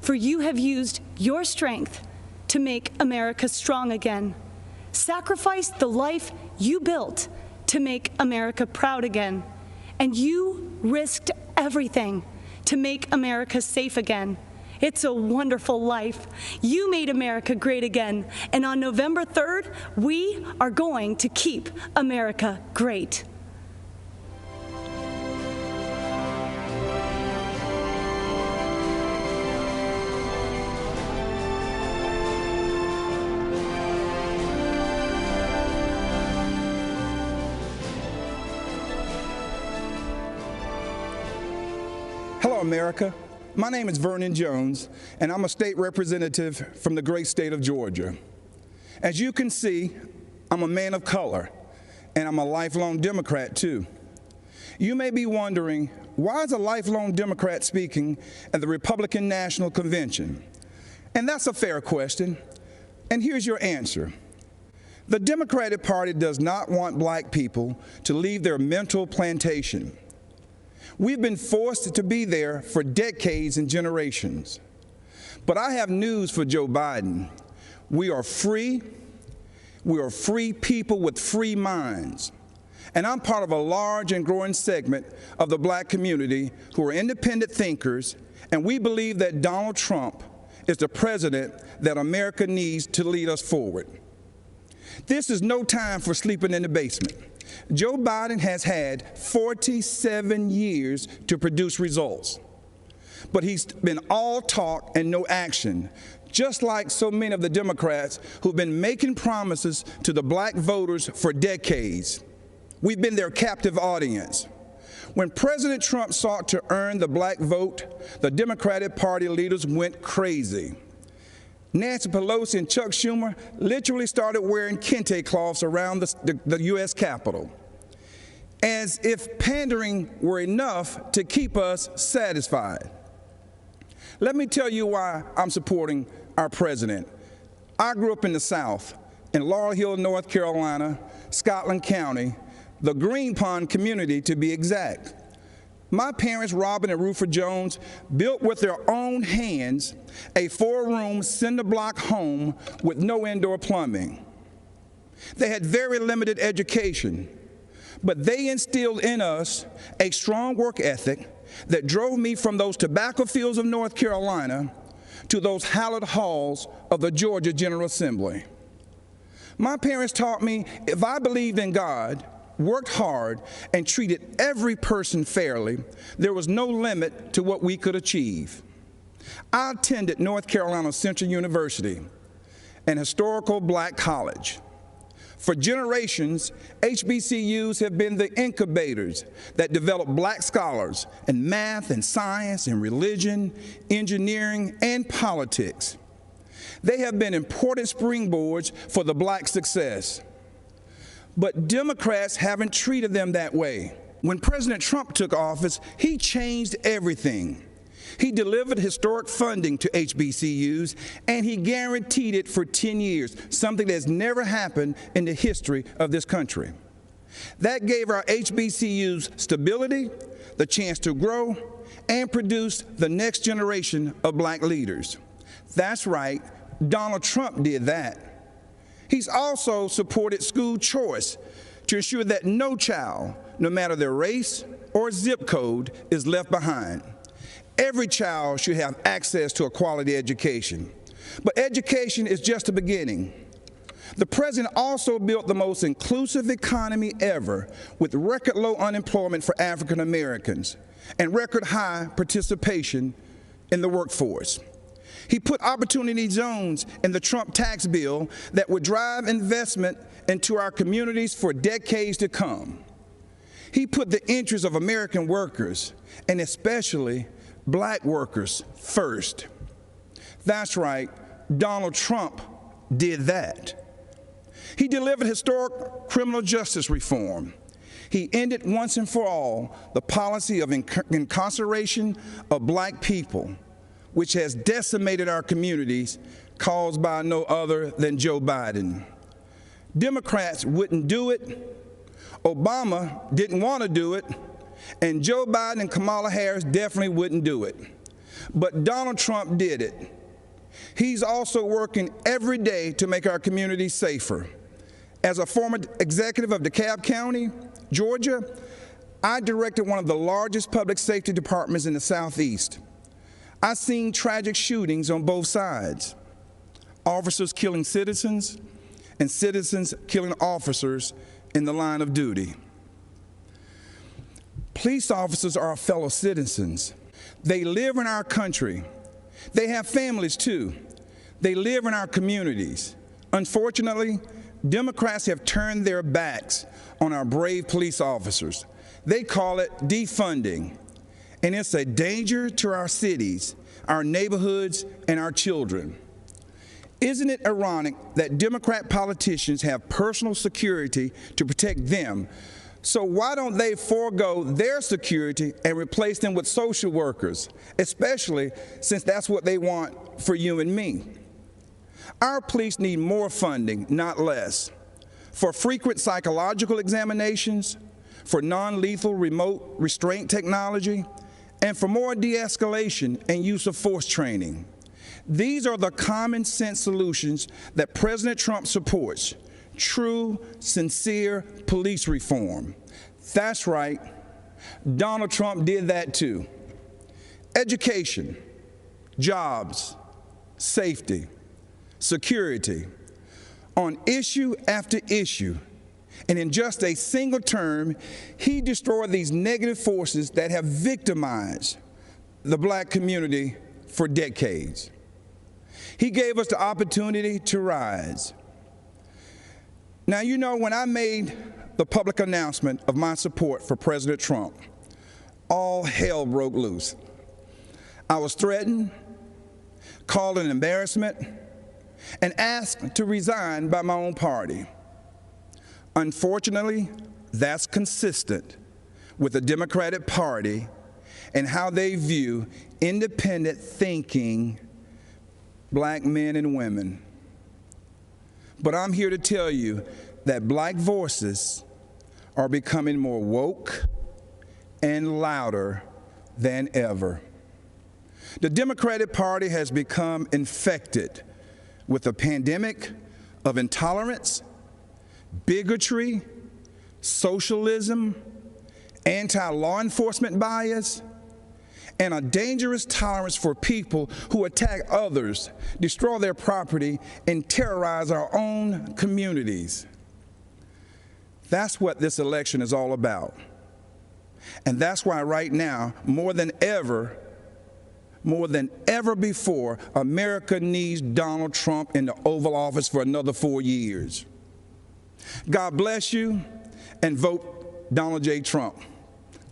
for you have used your strength to make America strong again, sacrificed the life you built to make America proud again, and you risked everything to make America safe again. It's a wonderful life. You made America great again, and on November 3rd, we are going to keep America great. Hello, America. My name is Vernon Jones, and I'm a state representative from the great state of Georgia. As you can see, I'm a man of color, and I'm a lifelong Democrat, too. You may be wondering, why is a lifelong Democrat speaking at the Republican National Convention? And that's a fair question, and here's your answer. The Democratic Party does not want black people to leave their mental plantation. We've been forced to be there for decades and generations. But I have news for Joe Biden. We are free. We are free people with free minds. And I'm part of a large and growing segment of the black community who are independent thinkers, and we believe that Donald Trump is the president that America needs to lead us forward. This is no time for sleeping in the basement. Joe Biden has had 47 years to produce results, but he's been all talk and no action, just like so many of the Democrats who've been making promises to the black voters for decades. We've been their captive audience. When President Trump sought to earn the black vote, the Democratic Party leaders went crazy. Nancy Pelosi and Chuck Schumer literally started wearing kente cloths around the U.S. Capitol, as if pandering were enough to keep us satisfied. Let me tell you why I'm supporting our president. I grew up in the South, in Laurel Hill, North Carolina, Scotland County, the Green Pond community to be exact. My parents, Robin and Rufus Jones, built with their own hands a 4-room cinder-block home with no indoor plumbing. They had very limited education, but they instilled in us a strong work ethic that drove me from those tobacco fields of North Carolina to those hallowed halls of the Georgia General Assembly. My parents taught me if I believed in God, worked hard, and treated every person fairly, there was no limit to what we could achieve. I attended North Carolina Central University, an historical black college. For generations, HBCUs have been the incubators that develop black scholars in math and science and religion, engineering, and politics. They have been important springboards for the black success. But Democrats haven't treated them that way. When President Trump took office, he changed everything. He delivered historic funding to HBCUs, and he guaranteed it for 10 years, something that's never happened in the history of this country. That gave our HBCUs stability, the chance to grow, and produce the next generation of black leaders. That's right, Donald Trump did that. He's also supported school choice to ensure that no child, no matter their race or zip code, is left behind. Every child should have access to a quality education. But education is just the beginning. The president also built the most inclusive economy ever, with record low unemployment for African Americans and record high participation in the workforce. He put opportunity zones in the Trump tax bill that would drive investment into our communities for decades to come. He put the interests of American workers, and especially black workers, first. That's right, Donald Trump did that. He delivered historic criminal justice reform. He ended once and for all the policy of incarceration of black people, which has decimated our communities, caused by no other than Joe Biden. Democrats wouldn't do it, Obama didn't want to do it, and Joe Biden and Kamala Harris definitely wouldn't do it. But Donald Trump did it. He's also working every day to make our communities safer. As a former executive of DeKalb County, Georgia, I directed one of the largest public safety departments in the Southeast. I've seen tragic shootings on both sides, officers killing citizens and citizens killing officers in the line of duty. Police officers are our fellow citizens. They live in our country. They have families too. They live in our communities. Unfortunately, Democrats have turned their backs on our brave police officers. They call it defunding. And it's a danger to our cities, our neighborhoods, and our children. Isn't it ironic that Democrat politicians have personal security to protect them? So why don't they forego their security and replace them with social workers, especially since that's what they want for you and me? Our police need more funding, not less, for frequent psychological examinations, for non-lethal remote restraint technology, and for more de-escalation and use of force training. These are the common sense solutions that President Trump supports. true, sincere police reform. That's right, Donald Trump did that too. Education, jobs, safety, security, on issue after issue. And in just a single term, he destroyed these negative forces that have victimized the black community for decades. He gave us the opportunity to rise. Now, you know, when I made the public announcement of my support for President Trump, all hell broke loose. I was threatened, called an embarrassment, and asked to resign by my own party. Unfortunately, that's consistent with the Democratic Party and how they view independent thinking black men and women. But I'm here to tell you that black voices are becoming more woke and louder than ever. The Democratic Party has become infected with a pandemic of intolerance, bigotry, socialism, anti-law enforcement bias, and a dangerous tolerance for people who attack others, destroy their property, and terrorize our own communities. That's what this election is all about. And that's why right now, more than ever before, America needs Donald Trump in the Oval Office for another 4 years. God bless you, and vote Donald J. Trump.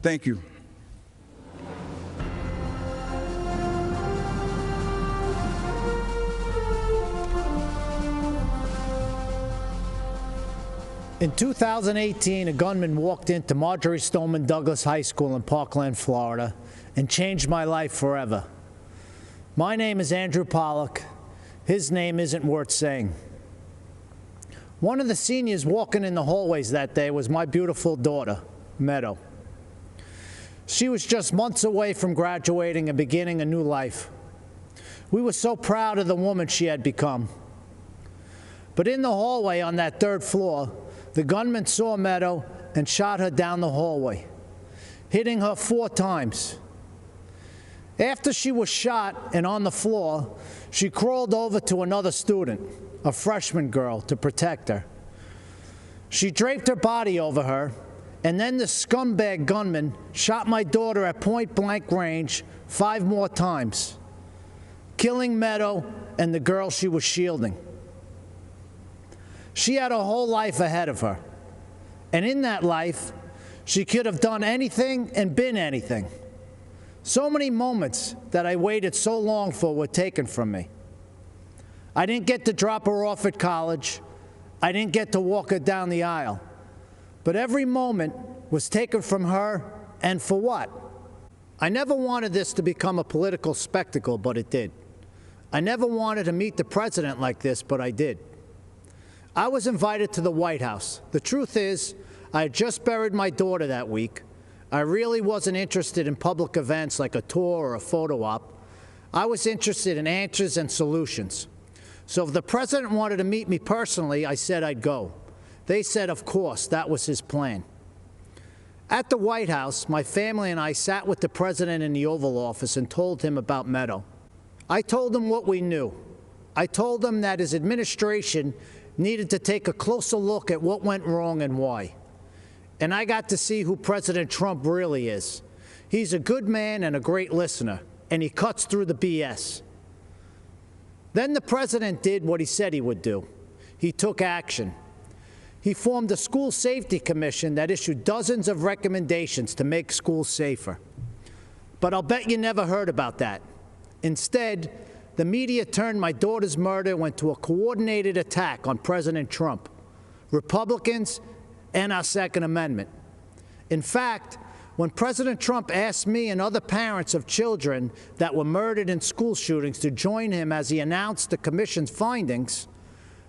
Thank you. In 2018, a gunman walked into Marjorie Stoneman Douglas High School in Parkland, Florida, and changed my life forever. My name is Andrew Pollack. His name isn't worth saying. One of the seniors walking in the hallways that day was my beautiful daughter, Meadow. She was just months away from graduating and beginning a new life. We were so proud of the woman she had become. But in the hallway on that third floor, the gunman saw Meadow and shot her down the hallway, hitting her 4 times. After she was shot and on the floor, she crawled over to another student, a freshman girl, to protect her. She draped her body over her, and then the scumbag gunman shot my daughter at point-blank range 5 more times, killing Meadow and the girl she was shielding. She had a whole life ahead of her, and in that life, she could have done anything and been anything. So many moments that I waited so long for were taken from me. I didn't get to drop her off at college. I didn't get to walk her down the aisle. But every moment was taken from her, and for what? I never wanted this to become a political spectacle, but it did. I never wanted to meet the president like this, but I did. I was invited to the White House. The truth is, I had just buried my daughter that week. I really wasn't interested in public events like a tour or a photo op. I was interested in answers and solutions. So if the president wanted to meet me personally, I said I'd go. They said, of course, that was his plan. At the White House, my family and I sat with the president in the Oval Office and told him about Meadow. I told him what we knew. I told him that his administration needed to take a closer look at what went wrong and why. And I got to see who President Trump really is. He's a good man and a great listener, and he cuts through the BS. Then the president did what he said he would do. He took action. He formed a school safety commission that issued dozens of recommendations to make schools safer. But I'll bet you never heard about that. Instead, the media turned my daughter's murder into a coordinated attack on President Trump, Republicans, and our Second Amendment. In fact, when President Trump asked me and other parents of children that were murdered in school shootings to join him as he announced the commission's findings,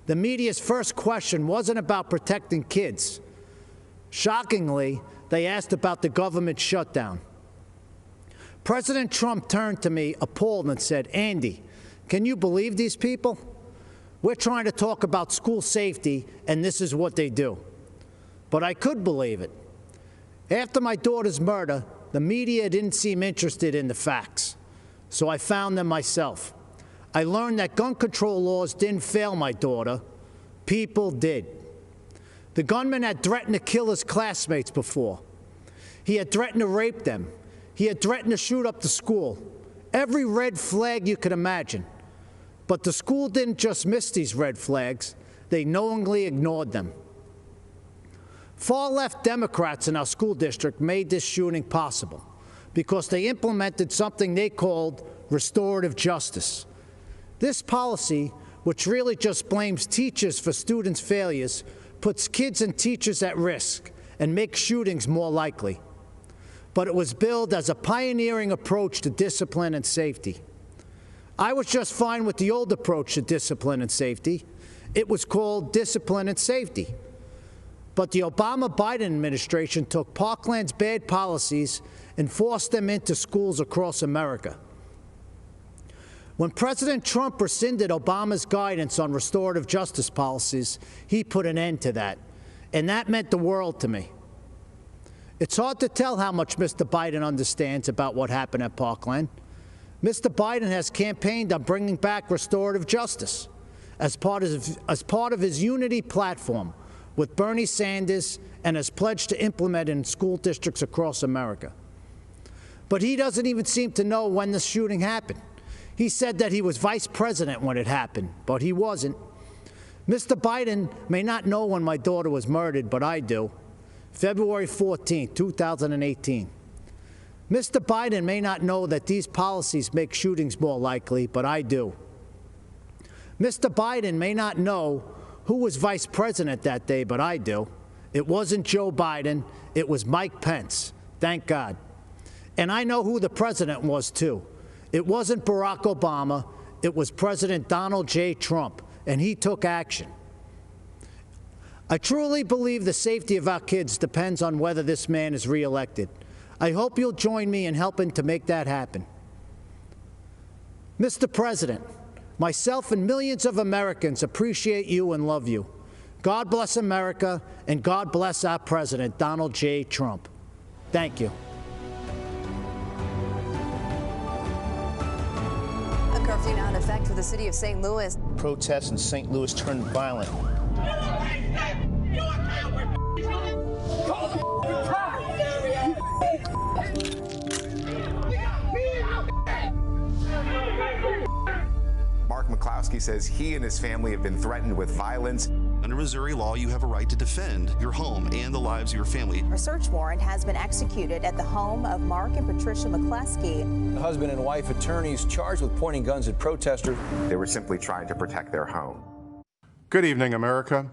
the media's first question wasn't about protecting kids. Shockingly, they asked about the government shutdown. President Trump turned to me appalled and said, "Andy, can you believe these people? We're trying to talk about school safety, and this is what they do. But I could believe it. After my daughter's murder, the media didn't seem interested in the facts, so I found them myself. I learned that gun control laws didn't fail my daughter. People did. The gunman had threatened to kill his classmates before. He had threatened to rape them. He had threatened to shoot up the school. Every red flag you could imagine. But the school didn't just miss these red flags. They knowingly ignored them. Far-left Democrats in our school district made this shooting possible because they implemented something they called restorative justice. This policy, which really just blames teachers for students' failures, puts kids and teachers at risk and makes shootings more likely. But it was billed as a pioneering approach to discipline and safety. I was just fine with the old approach to discipline and safety. It was called discipline and safety. But the Obama-Biden administration took Parkland's bad policies and forced them into schools across America. When President Trump rescinded Obama's guidance on restorative justice policies, he put an end to that. And that meant the world to me. It's hard to tell how much Mr. Biden understands about what happened at Parkland. Mr. Biden has campaigned on bringing back restorative justice as part of his unity platform with Bernie Sanders and has pledged to implement it in school districts across America. But he doesn't even seem to know when the shooting happened. He said that he was vice president when it happened, but he wasn't. Mr. Biden may not know when my daughter was murdered, but I do. February 14, 2018. Mr. Biden may not know that these policies make shootings more likely, but I do. Mr. Biden may not know who was vice president that day, but I do. It wasn't Joe Biden. It was Mike Pence. Thank God. And I know who the president was, too. It wasn't Barack Obama. It was President Donald J. Trump, and he took action. I truly believe the safety of our kids depends on whether this man is reelected. I hope you'll join me in helping to make that happen. Mr. President, myself and millions of Americans appreciate you and love you. God bless America, and God bless our President, Donald J. Trump. Thank you. A curfew now in effect for the city of St. Louis. Protests in St. Louis turned violent. McCloskey says he and his family have been threatened with violence. Under Missouri law, you have a right to defend your home and the lives of your family. A search warrant has been executed at the home of Mark and Patricia McCloskey. The husband and wife attorneys charged with pointing guns at protesters. They were simply trying to protect their home. Good evening, America.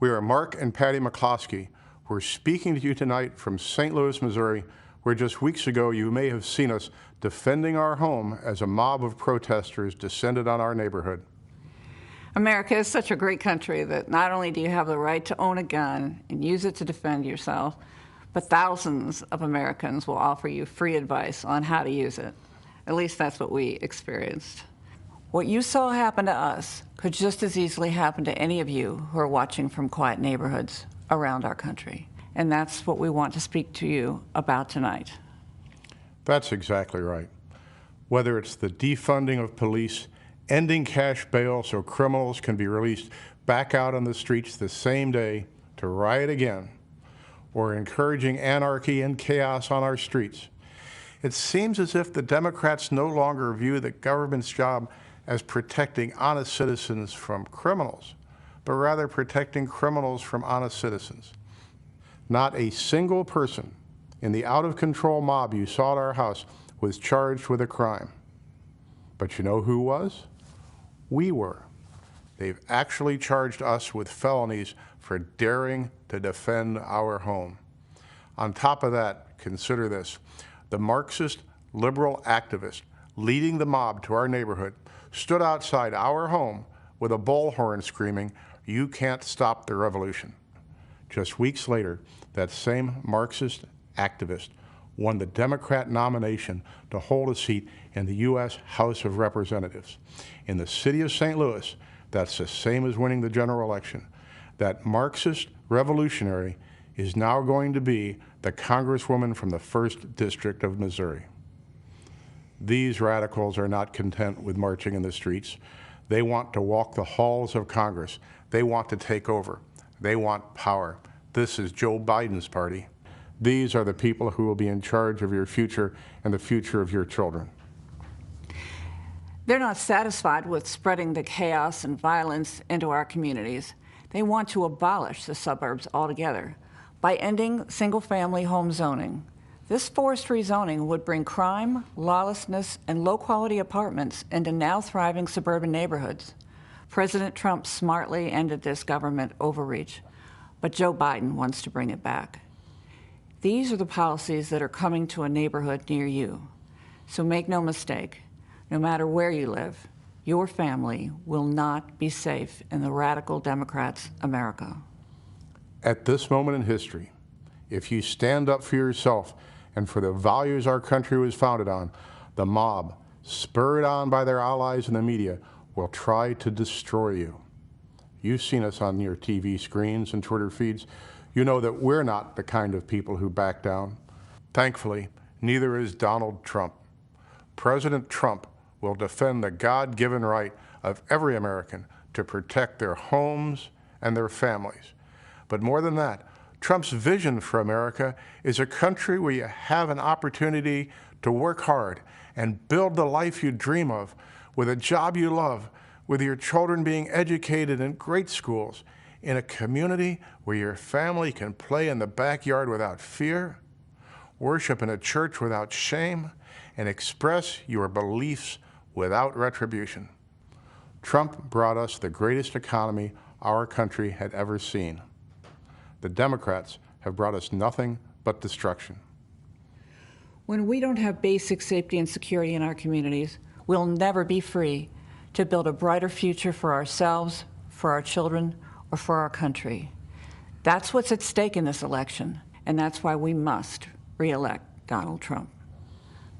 We are Mark and Patty McCloskey. We're speaking to you tonight from St. Louis, Missouri, where just weeks ago you may have seen us defending our home as a mob of protesters descended on our neighborhood. America is such a great country that not only do you have the right to own a gun and use it to defend yourself, but thousands of Americans will offer you free advice on how to use it. At least that's what we experienced. What you saw happen to us could just as easily happen to any of you who are watching from quiet neighborhoods around our country. And that's what we want to speak to you about tonight. That's exactly right. Whether it's the defunding of police, ending cash bail so criminals can be released back out on the streets the same day to riot again, or encouraging anarchy and chaos on our streets, it seems as if the Democrats no longer view the government's job as protecting honest citizens from criminals, but rather protecting criminals from honest citizens. Not a single person in the out-of-control mob you saw at our house was charged with a crime. But you know who was? We were. They've actually charged us with felonies for daring to defend our home. On top of that, consider this. The Marxist liberal activist leading the mob to our neighborhood stood outside our home with a bullhorn screaming, "You can't stop the revolution." Just weeks later, that same Marxist activist won the Democrat nomination to hold a seat in the U.S. House of Representatives. In the city of St. Louis, That's the same as winning the general election. That Marxist revolutionary is now going to be the Congresswoman from the 1st District of Missouri. These radicals are not content with marching in the streets. They want to walk the halls of Congress. They want to take over. They want power. This is Joe Biden's party. These are the people who will be in charge of your future and the future of your children. They're not satisfied with spreading the chaos and violence into our communities. They want to abolish the suburbs altogether by ending single-family home zoning. This forced rezoning would bring crime, lawlessness, and low-quality apartments into now thriving suburban neighborhoods. President Trump smartly ended this government overreach, but Joe Biden wants to bring it back. These are the policies that are coming to a neighborhood near you. So make no mistake, no matter where you live, your family will not be safe in the radical Democrats' America. At this moment in history, if you stand up for yourself and for the values our country was founded on, the mob, spurred on by their allies in the media, will try to destroy you. You've seen us on your TV screens and Twitter feeds. You know that we're not the kind of people who back down. Thankfully, neither is Donald Trump. President Trump will defend the God-given right of every American to protect their homes and their families. But more than that, Trump's vision for America is a country where you have an opportunity to work hard and build the life you dream of with a job you love, with your children being educated in great schools, in a community where your family can play in the backyard without fear, worship in a church without shame, and express your beliefs without retribution. Trump brought us the greatest economy our country had ever seen. The Democrats have brought us nothing but destruction. When we don't have basic safety and security in our communities, we'll never be free to build a brighter future for ourselves, for our children, or for our country. That's what's at stake in this election, and that's why we must re-elect Donald Trump.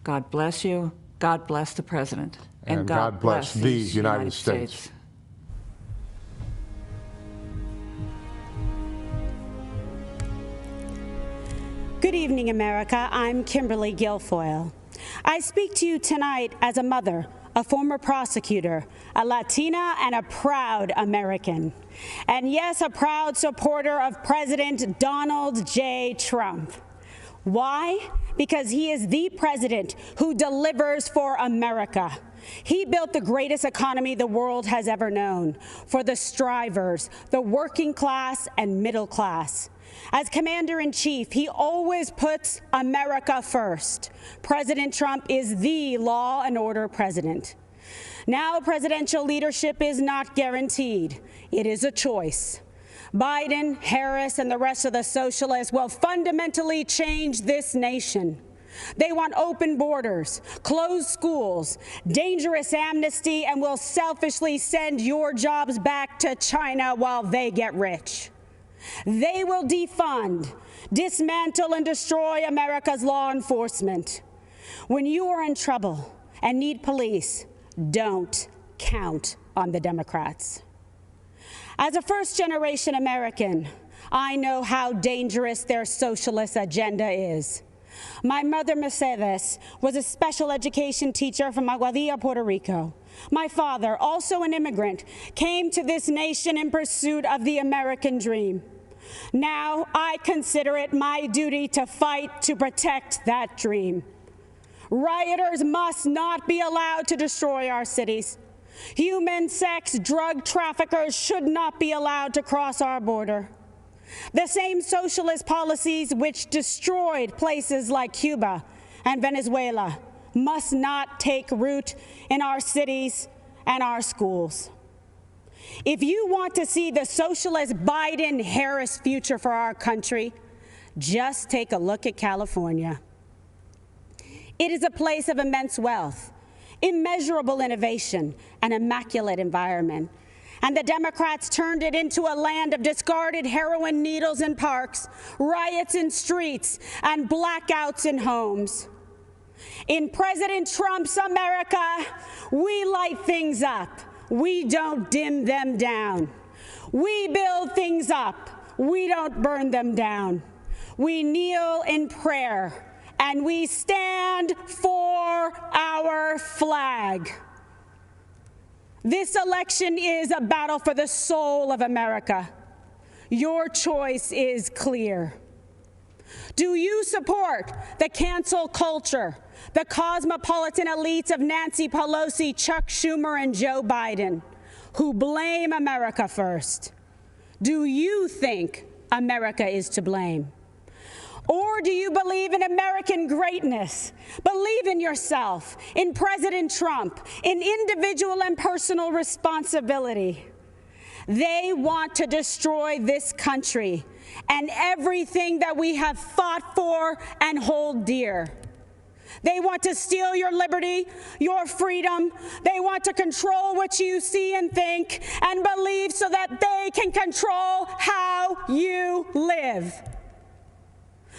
God bless you. God bless the President. And God bless these United States. Good evening, America. I'm Kimberly Guilfoyle. I speak to you tonight as a mother, a former prosecutor, a Latina, and a proud American. And yes, a proud supporter of President Donald J. Trump. Why? Because he is the president who delivers for America. He built the greatest economy the world has ever known for the strivers, the working class and middle class. As commander-in-chief, he always puts America first. President Trump is the law and order president. Now, presidential leadership is not guaranteed. It is a choice. Biden, Harris, and the rest of the socialists will fundamentally change this nation. They want open borders, closed schools, dangerous amnesty, and will selfishly send your jobs back to China while they get rich. They will defund, dismantle, and destroy America's law enforcement. When you are in trouble and need police, don't count on the Democrats. As a first-generation American, I know how dangerous their socialist agenda is. My mother, Mercedes, was a special education teacher from Aguadilla, Puerto Rico. My father, also an immigrant, came to this nation in pursuit of the American dream. Now, I consider it my duty to fight to protect that dream. Rioters must not be allowed to destroy our cities. Human sex drug traffickers should not be allowed to cross our border. The same socialist policies which destroyed places like Cuba and Venezuela must not take root in our cities and our schools. If you want to see the socialist Biden-Harris future for our country, just take a look at California. It is a place of immense wealth, immeasurable innovation, and immaculate environment. And the Democrats turned it into a land of discarded heroin needles in parks, riots in streets, and blackouts in homes. In President Trump's America, we light things up. We don't dim them down. We build things up. We don't burn them down. We kneel in prayer, and we stand for our flag. This election is a battle for the soul of America. Your choice is clear. Do you support the cancel culture, the cosmopolitan elites of Nancy Pelosi, Chuck Schumer, and Joe Biden, who blame America first? Do you think America is to blame? Or do you believe in American greatness? Believe in yourself, in President Trump, in individual and personal responsibility. They want to destroy this country and everything that we have fought for and hold dear. They want to steal your liberty, your freedom. They want to control what you see and think and believe so that they can control how you live.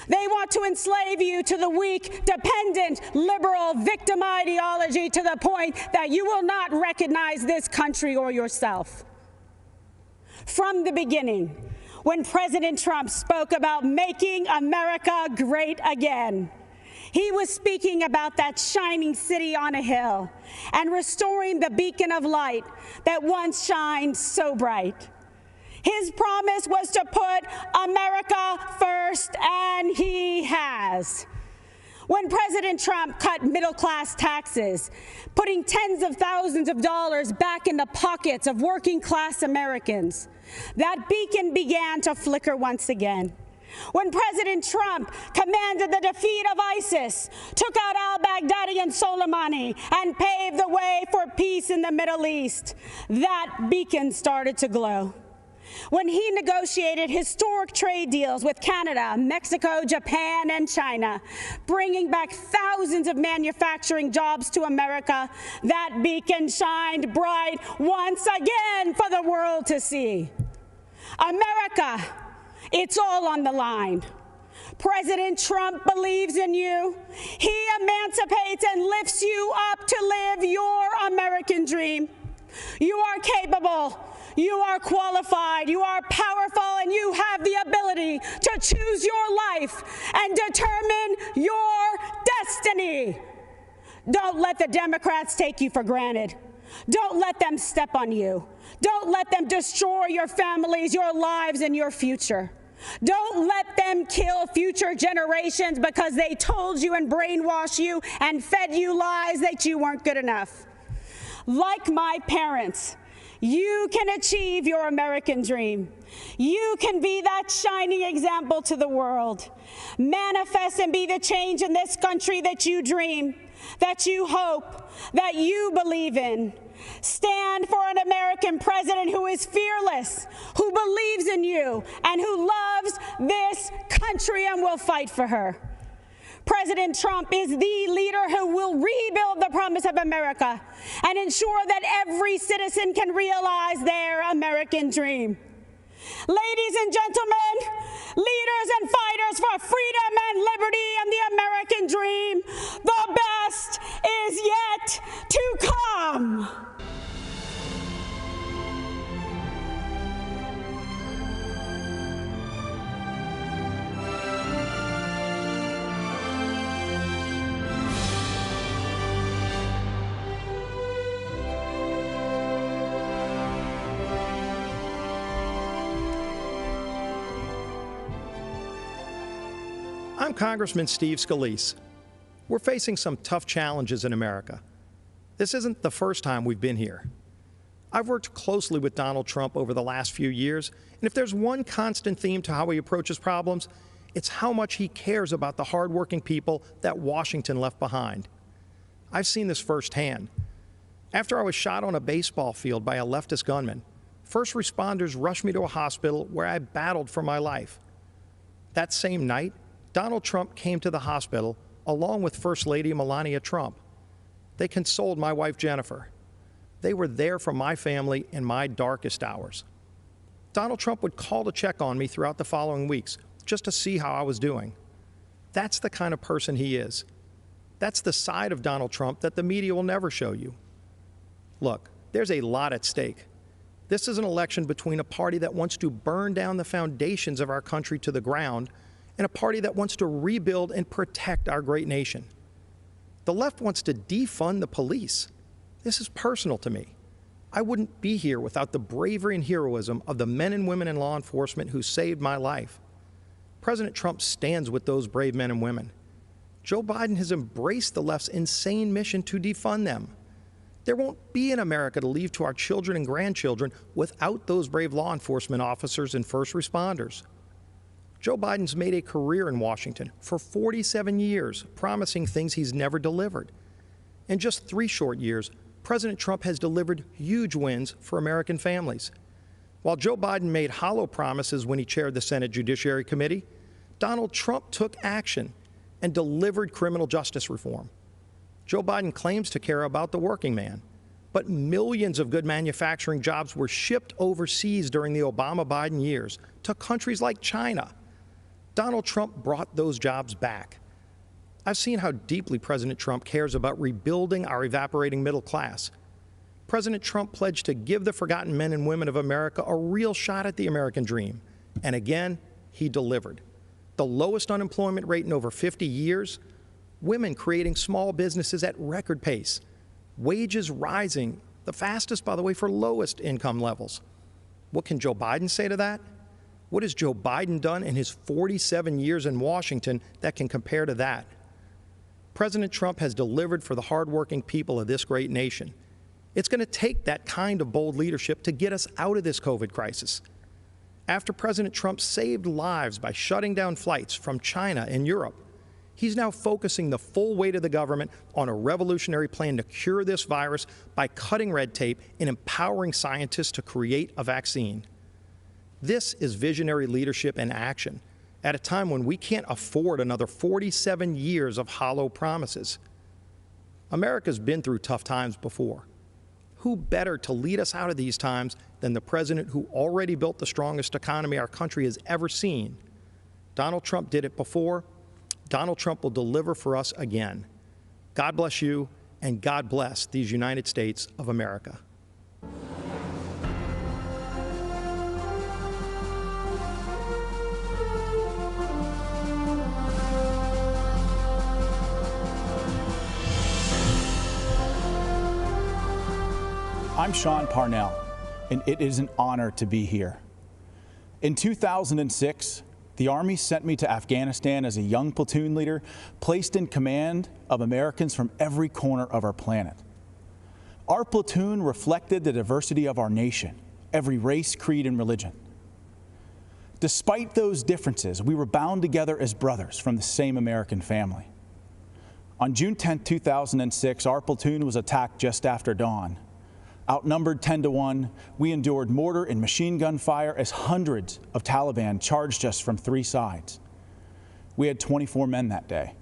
They want to enslave you to the weak, dependent, liberal, victim ideology to the point that you will not recognize this country or yourself. From the beginning, when President Trump spoke about making America great again, he was speaking about that shining city on a hill and restoring the beacon of light that once shined so bright. His promise was to put America first, and he has. When President Trump cut middle-class taxes, putting tens of thousands of dollars back in the pockets of working-class Americans, that beacon began to flicker once again. When President Trump commanded the defeat of ISIS, took out al-Baghdadi and Soleimani, and paved the way for peace in the Middle East, that beacon started to glow. When he negotiated historic trade deals with Canada, Mexico, Japan, and China, bringing back thousands of manufacturing jobs to America, that beacon shined bright once again for the world to see. America, it's all on the line. President Trump believes in you. He emancipates and lifts you up to live your American dream. You are capable. You are qualified, you are powerful, and you have the ability to choose your life and determine your destiny. Don't let the Democrats take you for granted. Don't let them step on you. Don't let them destroy your families, your lives, and your future. Don't let them kill future generations because they told you and brainwashed you and fed you lies that you weren't good enough. Like my parents, you can achieve your American dream. You can be that shining example to the world. Manifest and be the change in this country that you dream, that you hope, that you believe in. Stand for an American president who is fearless, who believes in you, and who loves this country and will fight for her. President Trump is the leader who will rebuild the promise of America and ensure that every citizen can realize their American dream. Ladies and gentlemen, leaders and fighters for freedom and liberty and the American dream, the best is yet to come. I'm Congressman Steve Scalise. We're facing some tough challenges in America. This isn't the first time we've been here. I've worked closely with Donald Trump over the last few years, and if there's one constant theme to how he approaches problems, it's how much he cares about the hardworking people that Washington left behind. I've seen this firsthand. After I was shot on a baseball field by a leftist gunman, first responders rushed me to a hospital where I battled for my life. That same night, Donald Trump came to the hospital along with First Lady Melania Trump. They consoled my wife, Jennifer. They were there for my family in my darkest hours. Donald Trump would call to check on me throughout the following weeks, just to see how I was doing. That's the kind of person he is. That's the side of Donald Trump that the media will never show you. Look, There's a lot at stake. This is an election between a party that wants to burn down the foundations of our country to the ground and a party that wants to rebuild and protect our great nation. The left wants to defund the police. This is personal to me. I wouldn't be here without the bravery and heroism of the men and women in law enforcement who saved my life. President Trump stands with those brave men and women. Joe Biden has embraced the left's insane mission to defund them. There won't be an America to leave to our children and grandchildren without those brave law enforcement officers and first responders. Joe Biden's made a career in Washington for 47 years, promising things he's never delivered. In just 3 short years, President Trump has delivered huge wins for American families. While Joe Biden made hollow promises when he chaired the Senate Judiciary Committee, Donald Trump took action and delivered criminal justice reform. Joe Biden claims to care about the working man, but millions of good manufacturing jobs were shipped overseas during the Obama-Biden years to countries like China. Donald Trump brought those jobs back. I've seen how deeply President Trump cares about rebuilding our evaporating middle class. President Trump pledged to give the forgotten men and women of America a real shot at the American dream. And again, he delivered. The lowest unemployment rate in over 50 years, women creating small businesses at record pace, wages rising, the fastest, by the way, for lowest income levels. What can Joe Biden say to that? What has Joe Biden done in his 47 years in Washington that can compare to that? President Trump has delivered for the hardworking people of this great nation. It's going to take that kind of bold leadership to get us out of this COVID crisis. After President Trump saved lives by shutting down flights from China and Europe, he's now focusing the full weight of the government on a revolutionary plan to cure this virus by cutting red tape and empowering scientists to create a vaccine. This is visionary leadership in action at a time when we can't afford another 47 years of hollow promises. America's been through tough times before. Who better to lead us out of these times than the president who already built the strongest economy our country has ever seen? Donald Trump did it before. Donald Trump will deliver for us again. God bless you, and God bless these United States of America. I'm Sean Parnell, and it is an honor to be here. In 2006, the Army sent me to Afghanistan as a young platoon leader, placed in command of Americans from every corner of our planet. Our platoon reflected the diversity of our nation, every race, creed, and religion. Despite those differences, we were bound together as brothers from the same American family. On June 10, 2006, our platoon was attacked just after dawn. Outnumbered 10-1, we endured mortar and machine gun fire as hundreds of Taliban charged us from 3 sides. We had 24 men that day.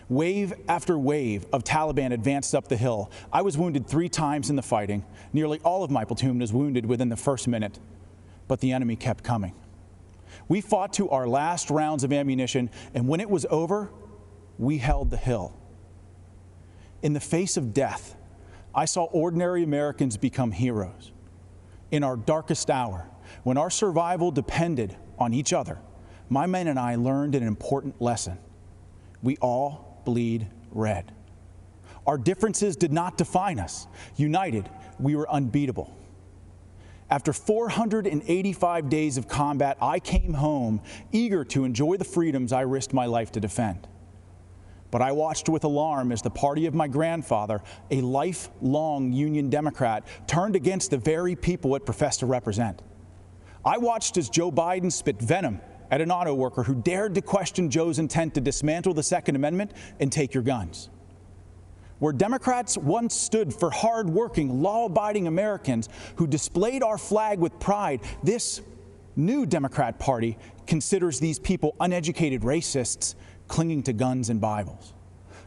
Wave after wave of Taliban advanced up the hill. I was wounded 3 times in the fighting. Nearly all of my platoon was wounded within the first minute, but the enemy kept coming. We fought to our last rounds of ammunition, and when it was over, we held the hill. In the face of death, I saw ordinary Americans become heroes. In our darkest hour, when our survival depended on each other, my men and I learned an important lesson. We all bleed red. Our differences did not define us. United, we were unbeatable. After 485 days of combat, I came home eager to enjoy the freedoms I risked my life to defend. But I watched with alarm as the party of my grandfather, a lifelong Union Democrat, turned against the very people it professed to represent. I watched as Joe Biden spit venom at an auto worker who dared to question Joe's intent to dismantle the Second Amendment and take your guns. Where Democrats once stood for hard-working, law-abiding Americans who displayed our flag with pride, this new Democrat Party considers these people uneducated racists clinging to guns and Bibles.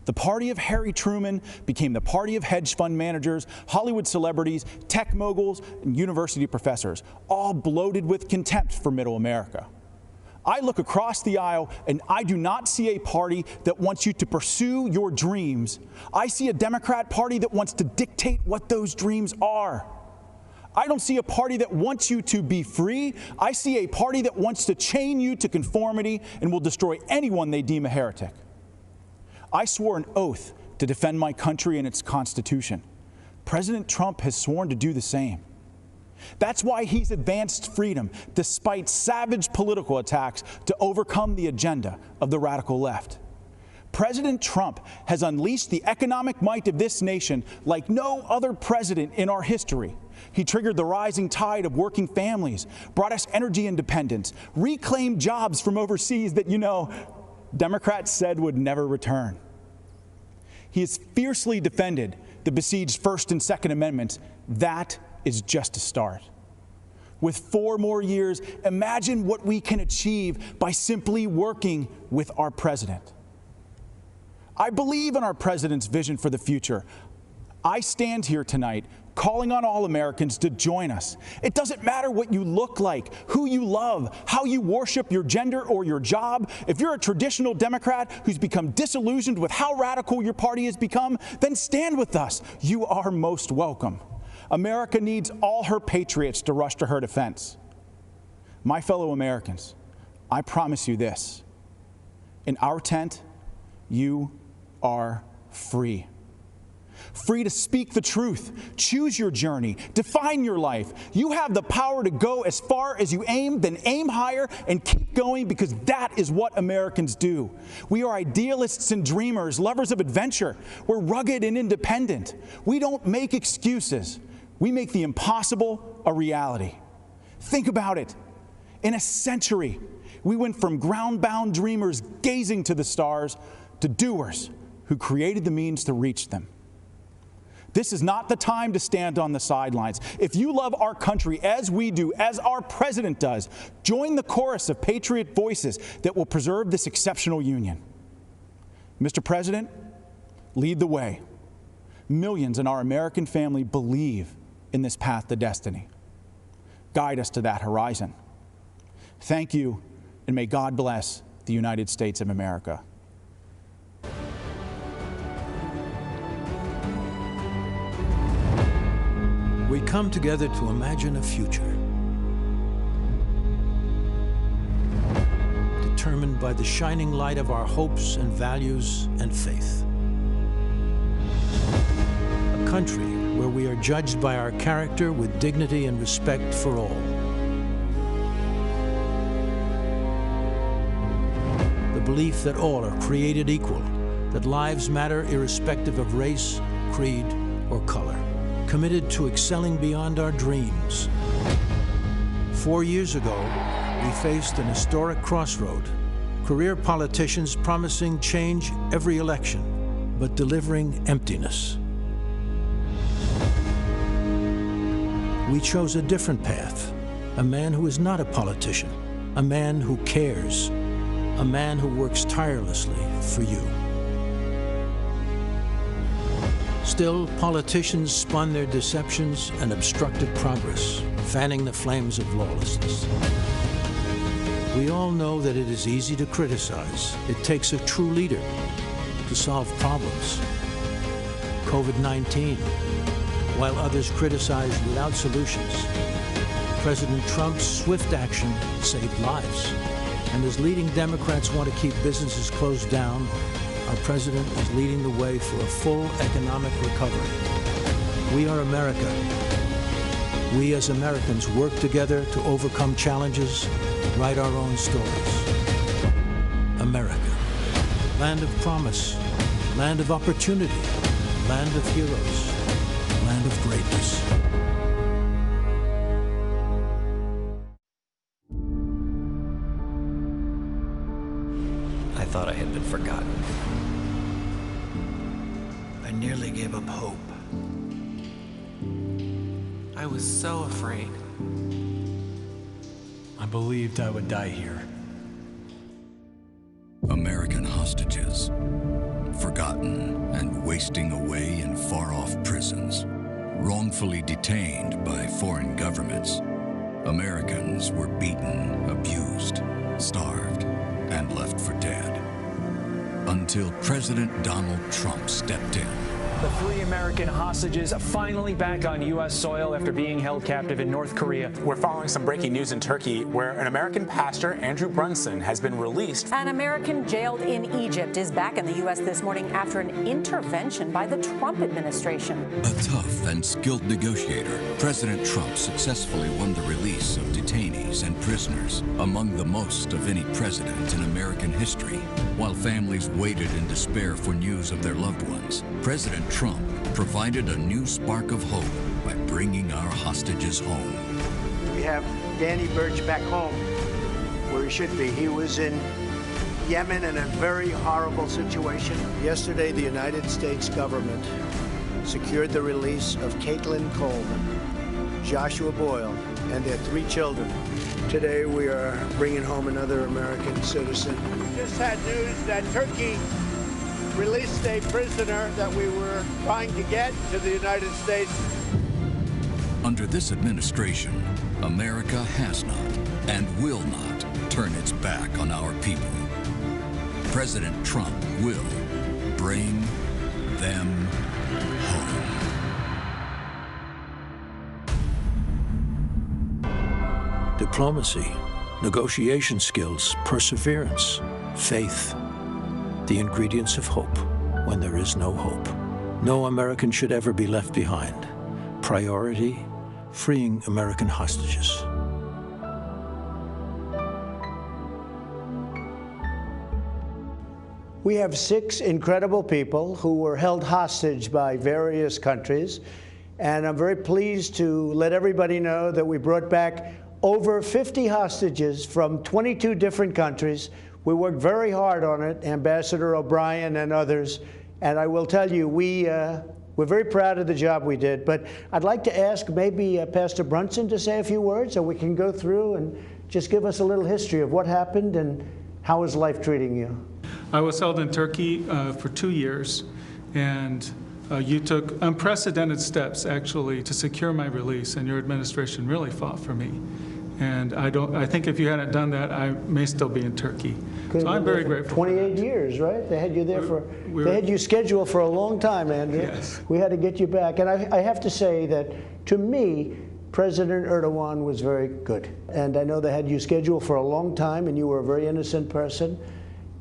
The party of Harry Truman became the party of hedge fund managers, Hollywood celebrities, tech moguls, and university professors, all bloated with contempt for middle America. I look across the aisle and I do not see a party that wants you to pursue your dreams. I see a Democrat Party that wants to dictate what those dreams are. I don't see a party that wants you to be free. I see a party that wants to chain you to conformity and will destroy anyone they deem a heretic. I swore an oath to defend my country and its Constitution. President Trump has sworn to do the same. That's why he's advanced freedom, despite savage political attacks, to overcome the agenda of the radical left. President Trump has unleashed the economic might of this nation like no other president in our history. He triggered the rising tide of working families, brought us energy independence, reclaimed jobs from overseas that, Democrats said would never return. He has fiercely defended the besieged First and Second Amendments. That is just a start. With 4 more years, imagine what we can achieve by simply working with our president. I believe in our president's vision for the future. I stand here tonight calling on all Americans to join us. It doesn't matter what you look like, who you love, how you worship your gender or your job. If you're a traditional Democrat who's become disillusioned with how radical your party has become, then stand with us. You are most welcome. America needs all her patriots to rush to her defense. My fellow Americans, I promise you this. In our tent, you are free. Free to speak the truth, choose your journey, define your life. You have the power to go as far as you aim, then aim higher and keep going, because that is what Americans do. We are idealists and dreamers, lovers of adventure. We're rugged and independent. We don't make excuses. We make the impossible a reality. Think about it. In a century, we went from ground-bound dreamers gazing to the stars to doers who created the means to reach them. This is not the time to stand on the sidelines. If you love our country as we do, as our president does, join the chorus of patriot voices that will preserve this exceptional union. Mr. President, lead the way. Millions in our American family believe in this path to destiny. Guide us to that horizon. Thank you, and may God bless the United States of America. We come together to imagine a future determined by the shining light of our hopes and values and faith. A country where we are judged by our character with dignity and respect for all. The belief that all are created equal, that lives matter irrespective of race, creed, or color. Committed to excelling beyond our dreams. 4 years ago, we faced an historic crossroad. Career politicians promising change every election, but delivering emptiness. We chose a different path. A man who is not a politician. A man who cares. A man who works tirelessly for you. Still, politicians spun their deceptions and obstructed progress, fanning the flames of lawlessness. We all know that it is easy to criticize. It takes a true leader to solve problems. COVID-19, while others criticize without solutions. President Trump's swift action saved lives. And as leading Democrats want to keep businesses closed down, our president is leading the way for a full economic recovery. We are America. We as Americans work together to overcome challenges, write our own stories. America, land of promise, land of opportunity, land of heroes, land of greatness. I thought I had been forgotten. I nearly gave up hope. I was so afraid. I believed I would die here. American hostages, forgotten and wasting away in far-off prisons, wrongfully detained by foreign governments. Americans were beaten, abused, starved, and left for dead. Until President Donald Trump stepped in. The 3 American hostages finally back on U.S. soil after being held captive in North Korea. We're following some breaking news in Turkey where an American pastor, Andrew Brunson, has been released. An American jailed in Egypt is back in the U.S. this morning after an intervention by the Trump administration. A tough and skilled negotiator, President Trump successfully won the release of detainees and prisoners, among the most of any president in American history. While families waited in despair for news of their loved ones, President Trump provided a new spark of hope by bringing our hostages home. We have Danny Birch back home where he should be. He was in Yemen in a very horrible situation. Yesterday, the United States government secured the release of Caitlin Coleman, Joshua Boyle, and their 3 children. Today, we are bringing home another American citizen. Just had news that Turkey released a prisoner that we were trying to get to the United States. Under this administration, America has not and will not turn its back on our people. President Trump will bring them home. Diplomacy, negotiation skills, perseverance, faith. The ingredients of hope when there is no hope. No American should ever be left behind. Priority, freeing American hostages. We have 6 incredible people who were held hostage by various countries, and I'm very pleased to let everybody know that we brought back over 50 hostages from 22 different countries. We worked very hard on it, Ambassador O'Brien and others, and I will tell you, we're very proud of the job we did. But I'd like to ask maybe Pastor Brunson to say a few words so we can go through and just give us a little history of what happened and how is life treating you? I was held in Turkey for 2 years, and you took unprecedented steps, actually, to secure my release, and your administration really fought for me. And I think if you hadn't done that, I may still be in Turkey. So I'm very grateful. 28 years, right? They had you there they had you scheduled for a long time, Andrew. Yes. We had to get you back. And I have to say that, to me, President Erdogan was very good. And I know they had you scheduled for a long time, and you were a very innocent person.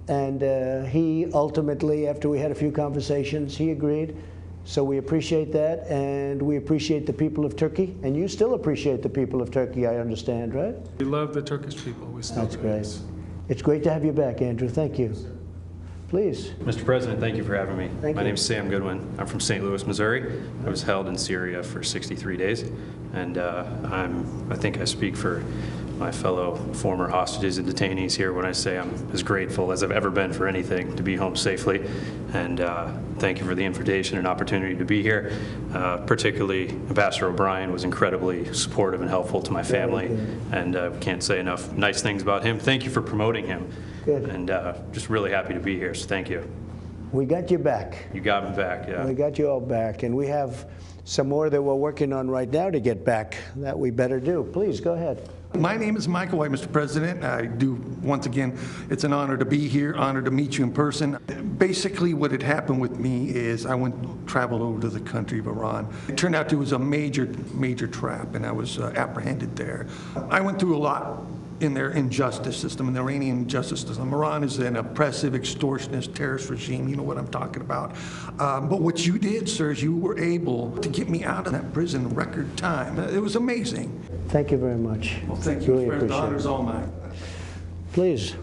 And he ultimately, after we had a few conversations, he agreed. So we appreciate that, and we appreciate the people of Turkey. And you still appreciate the people of Turkey, I understand, right? We love the Turkish people. We still That's great. It's great to have you back, Andrew. Thank you. Please. Mr. President, thank you for having me. Thank My you. name is Sam Goodwin. I'm from St. Louis, Missouri. I was held in Syria for 63 days, and I think I speak for my fellow former hostages and detainees here when I say I'm as grateful as I've ever been for anything to be home safely. And thank you for the invitation and opportunity to be here. Particularly, Ambassador O'Brien was incredibly supportive and helpful to my family, and can't say enough nice things about him. Thank you for promoting him. Good. And just really happy to be here, so thank you. We got you back. You got me back, yeah. We got you all back, and we have some more that we're working on right now to get back that we better do. Please, go ahead. My name is Michael White, Mr. President. I do, once again, it's an honor to be here, honor to meet you in person. Basically, what had happened with me is I traveled over to the country of Iran. It turned out it was a major trap, and I was apprehended there. I went through a lot in their injustice system, in the Iranian justice system. Iran is an oppressive, extortionist, terrorist regime. You know what I'm talking about. But what you did, sir, is you were able to get me out of that prison in record time. It was amazing. Thank you very much. Well, thank you, really Mr. The honor's all mine. Please.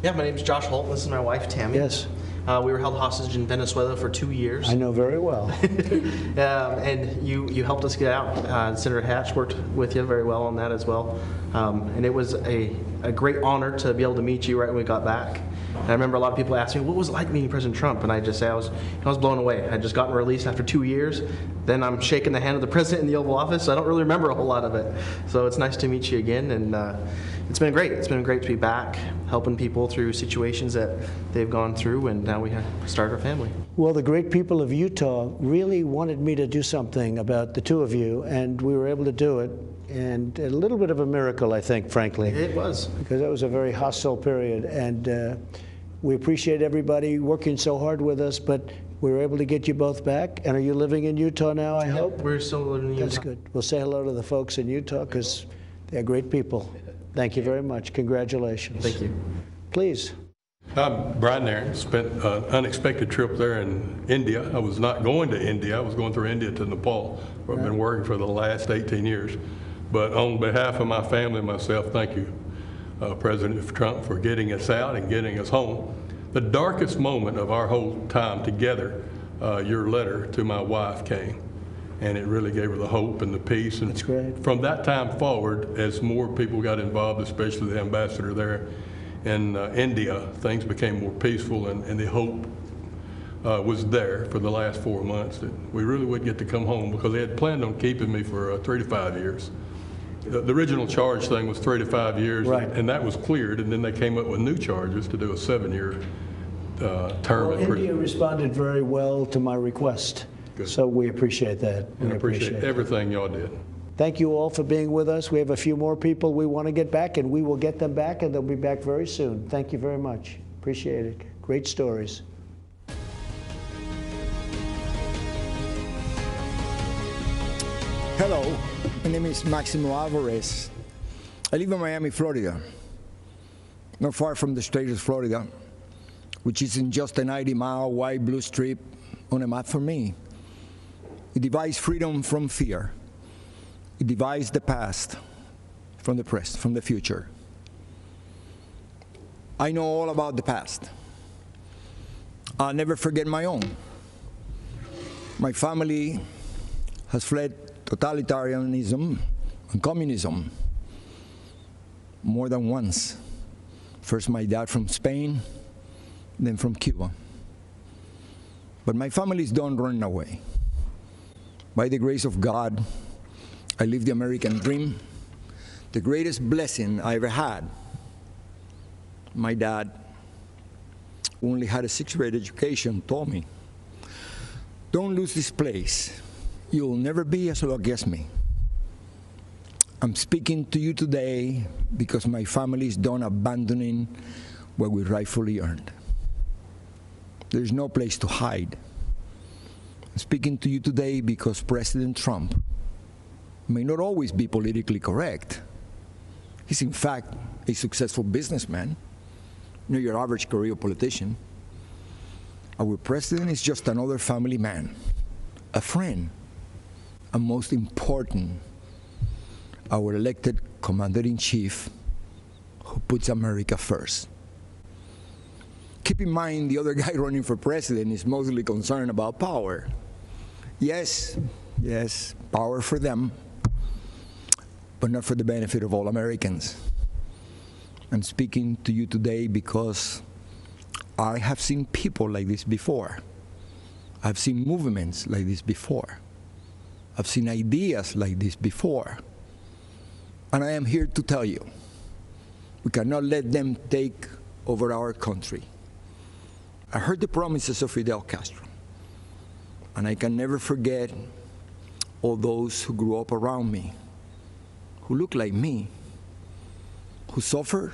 Yeah, my name's Josh Holt. This is my wife, Tammy. Yes. We were held hostage in Venezuela for 2 years. I know very well. And you helped us get out. Senator Hatch worked with you very well on that as well. And it was a great honor to be able to meet you right when we got back. And I remember a lot of people asking me, what was it like meeting President Trump? And I just say I was blown away. I had just gotten released after 2 years. Then I'm shaking the hand of the president in the Oval Office, so I don't really remember a whole lot of it. So it's nice to meet you again, and it's been great. It's been great to be back. helping people through situations that they've gone through, and now we have started our family. Well, the great people of Utah really wanted me to do something about the two of you, and we were able to do it. And a little bit of a miracle, I think, frankly. It was. Because that was a very hostile period. And we appreciate everybody working so hard with us, but we were able to get you both back. And are you living in Utah now, I hope? We're still living in Utah. That's good. We'll say hello to the folks in Utah, because they're great people. Thank you very much. Congratulations. Thank you. Please. I'm Brian there. Spent an unexpected trip there in India. I was not going to India. I was going through India to Nepal, where I've been working for the last 18 years. But on behalf of my family and myself, thank you, President Trump, for getting us out and getting us home. The darkest moment of our whole time together, your letter to my wife came, and it really gave her the hope and the peace. And that's great. From that time forward, as more people got involved, especially the ambassador there in India, things became more peaceful, and the hope was there for the last 4 months that we really would get to come home, because they had planned on keeping me for 3 to 5 years. The original charge thing was 3 to 5 years, right, and that was cleared, and then they came up with new charges to do a 7-year term. Well, India responded very well to my request, so we appreciate that. And I appreciate everything y'all did. Thank you all for being with us. We have a few more people we want to get back, and we will get them back, and they'll be back very soon. Thank you very much. Appreciate it. Great stories. Hello, my name is Maximo Alvarez. I live in Miami, Florida, not far from the state of Florida, which is in just a 90-mile wide blue strip on a map for me. It divides freedom from fear. It divides the past from the present, from the future. I know all about the past. I'll never forget my own. My family has fled totalitarianism and communism more than once. First my dad from Spain, then from Cuba. But my families don't run away. By the grace of God, I live the American dream, the greatest blessing I ever had. My dad, who only had a 6th grade education, told me, don't lose this place. You'll never be as lucky as me. I'm speaking to you today because my family is done abandoning what we rightfully earned. There's no place to hide. I'm speaking to you today because President Trump may not always be politically correct. He's in fact a successful businessman, not your average career politician. Our president is just another family man, a friend, and most important, our elected commander-in-chief who puts America first. Keep in mind, the other guy running for president is mostly concerned about power. Yes, power for them, but not for the benefit of all Americans. I'm speaking to you today because I have seen people like this before. I've seen movements like this before. I've seen ideas like this before. And I am here to tell you, we cannot let them take over our country. I heard the promises of Fidel Castro, and I can never forget all those who grew up around me, who looked like me, who suffered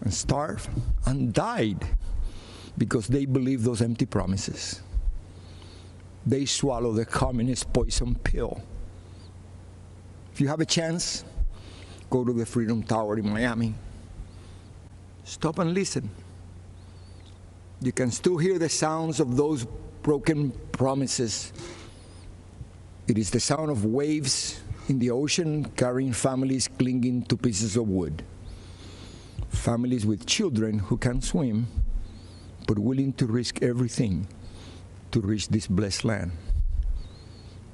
and starved and died because they believed those empty promises. They swallow the communist poison pill. If you have a chance, go to the Freedom Tower in Miami. Stop and listen. You can still hear the sounds of those broken promises. It is the sound of waves in the ocean carrying families clinging to pieces of wood. Families with children who can't swim, but willing to risk everything to reach this blessed land.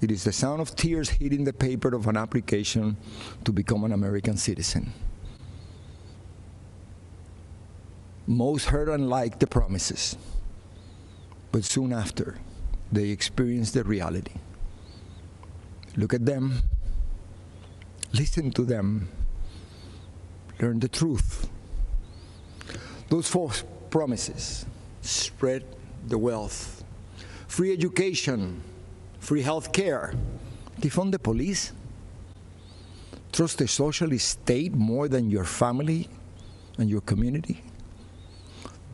It is the sound of tears hitting the paper of an application to become an American citizen. Most heard and liked the promises, but soon after, they experienced the reality. Look at them, listen to them, learn the truth. Those false promises spread the wealth. Free education, free health care, defund the police. Trust the socialist state more than your family and your community.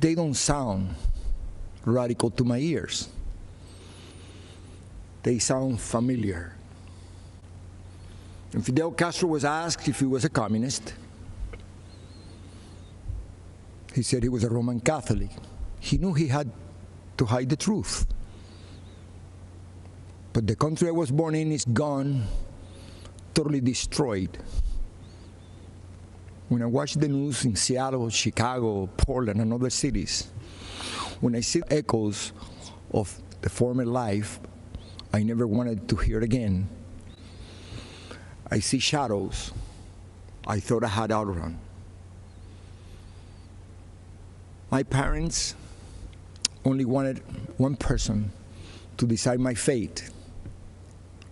They don't sound radical to my ears. They sound familiar. And Fidel Castro was asked if he was a communist. He said he was a Roman Catholic. He knew he had to hide the truth. But the country I was born in is gone, totally destroyed. When I watch the news in Seattle, Chicago, Portland, and other cities, when I see echoes of the former life I never wanted to hear again, I see shadows I thought I had outrun. My parents only wanted one person to decide my fate,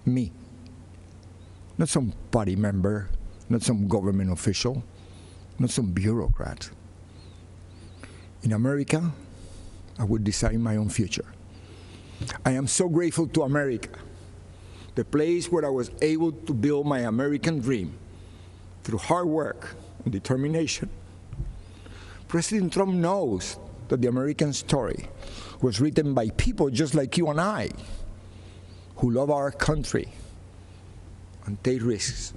me. Not some party member, not some government official, not some bureaucrat. In America, I would decide my own future. I am so grateful to America, the place where I was able to build my American dream through hard work and determination. President Trump knows that the American story was written by people just like you and I, who love our country and take risks